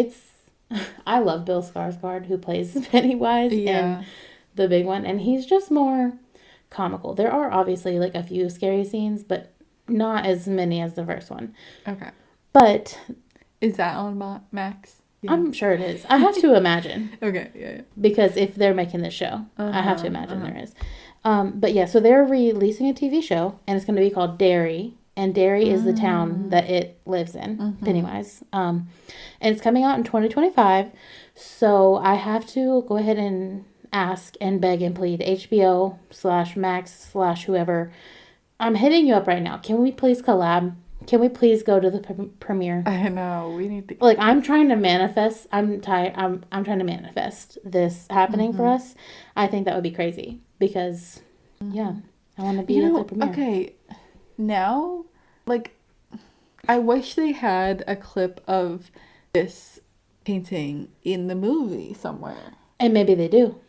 I love Bill Skarsgård, who plays Pennywise in the big one, and he's just more comical. There are obviously, like, a few scary scenes, but not as many as the first one. Okay. But... Is that on Max? Yeah. I'm sure it is. I have to imagine. Okay, yeah. Because if they're making this show, I have to imagine there is. But yeah, so they're releasing a TV show, and it's going to be called Derry. And Derry is the town that it lives in, Pennywise. And it's coming out in 2025. So I have to go ahead and ask and beg and plead HBO/Max/whoever. I'm hitting you up right now. Can we please collab? Can we please go to the premiere? I know. We need to. Like, I'm trying to manifest. I'm trying to manifest this happening for us. I think that would be crazy. Because, I want to be at the premiere. Okay. Now, like, I wish they had a clip of this painting in the movie somewhere. And maybe they do.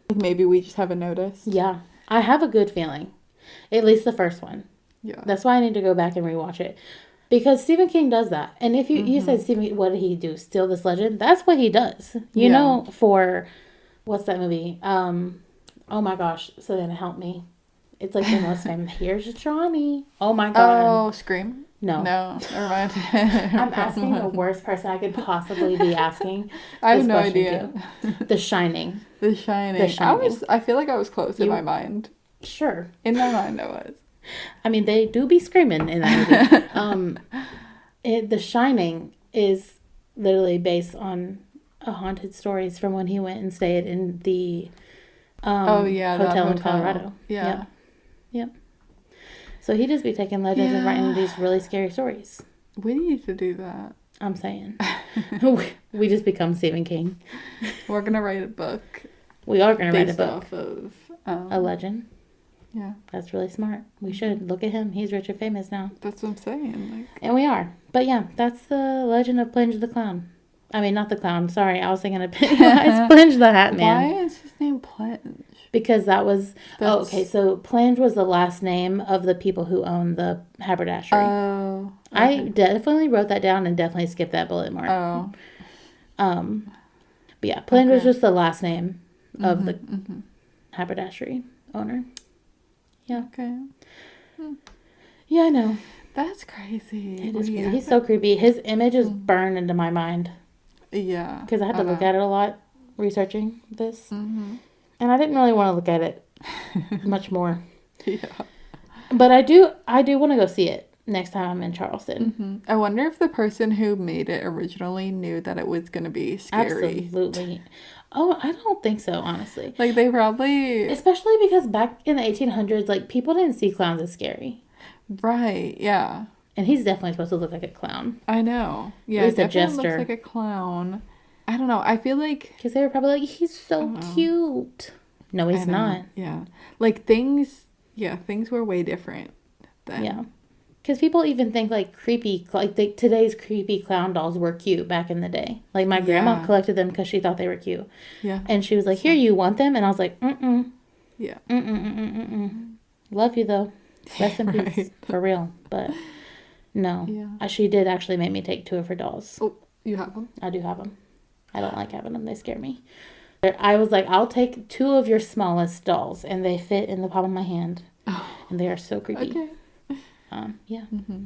Like, maybe we just haven't noticed. Yeah. I have a good feeling. At least the first one. Yeah. That's why I need to go back and rewatch it. Because Stephen King does that. And if you said, Stephen, what did he do? Steal this legend? That's what he does. You know, for, what's that movie? Oh my gosh. Savannah, help me. It's like the most famous. Here's Johnny. Oh my God. Oh, Scream? No. Never mind. I'm asking the worst person I could possibly be asking. I have no idea. The Shining. The Shining. I feel like I was close in my mind. Sure. In my mind I was. I mean, they do be screaming in that movie. The Shining is literally based on a haunted stories from when he went and stayed in the hotel in Colorado. Yeah. Yep. So he just be taking legends and writing these really scary stories. We need to do that. I'm saying. We just become Stephen King. We're going to write a book. We are going to write a book. Off of a legend. Yeah. That's really smart. We should. Look at him. He's rich and famous now. That's what I'm saying. And we are. But yeah, that's the legend of Plenge the Clown. I mean, not the clown. Sorry, I was thinking of Pennywise. Plenge the Hat Man. Why is his name Plenge? Because that was... okay. So Plenge was the last name of the people who owned the haberdashery. Oh. Okay. I definitely wrote that down and definitely skipped that bullet mark. Oh. But yeah, Plenge was just the last name of the haberdashery owner. Yeah. Okay. Yeah, I know. That's crazy. It is crazy. He's so creepy. His image is burned into my mind. Yeah. Because I had to look at it a lot researching this. And I didn't really want to look at it much more. Yeah. But I do want to go see it next time I'm in Charleston. I wonder if the person who made it originally knew that it was going to be scary. Absolutely. Oh, I don't think so, honestly. Like, they probably... Especially because back in the 1800s, like, people didn't see clowns as scary. Right, yeah. And he's definitely supposed to look like a clown. I know. Yeah, He's a definitely jester. looks like a clown. I don't know. I feel like... Because they were probably like, he's so cute. No, he's not. Yeah. Like, things were way different then. Yeah. Because people even think, like, creepy... Like, today's creepy clown dolls were cute back in the day. Like, my grandma collected them because she thought they were cute. Yeah. And she was like, here, you want them? And I was like, mm-mm. Yeah. Mm-mm-mm-mm-mm. Love you, though. Rest in peace. Right. For real. But, no. Yeah. She did actually make me take 2 of her dolls. Oh, you have them? I do have them. I don't like having them. They scare me. I was like, I'll take 2 of your smallest dolls. And they fit in the palm of my hand. Oh. And they are so creepy. Okay. Yeah. Mm-hmm.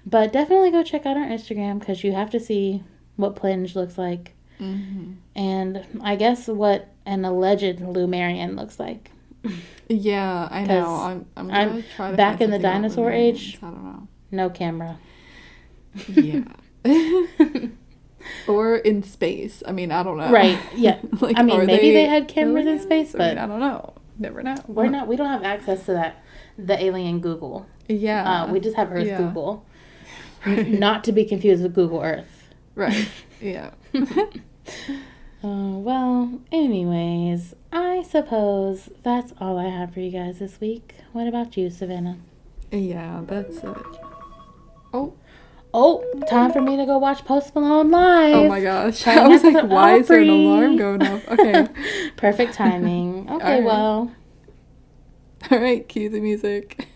But definitely go check out our Instagram because you have to see what Plenge looks like. Mm-hmm. And I guess what an alleged Lemurian looks like. Yeah, I know. I'm gonna try to back find in the something about dinosaur Lemurians. age. I don't know. No camera. Yeah. Or in space. I mean, I don't know. Right. Yeah. Like, I mean, maybe they had cameras aliens? in space, but I mean, I don't know. Never know. we don't have access to that. The alien Google. Yeah. We just have Earth Yeah. Google. Not to be confused with Google Earth. Right. Yeah. Well, anyways, I suppose that's all I have for you guys this week. What about you, Savannah? Yeah, that's it. Oh, time for me to go watch Post Malone live. Oh my gosh. Trying I was not to like, why is there an Aubrey. alarm going off? Okay. Perfect timing. Okay, All right. well. All right, cue the music.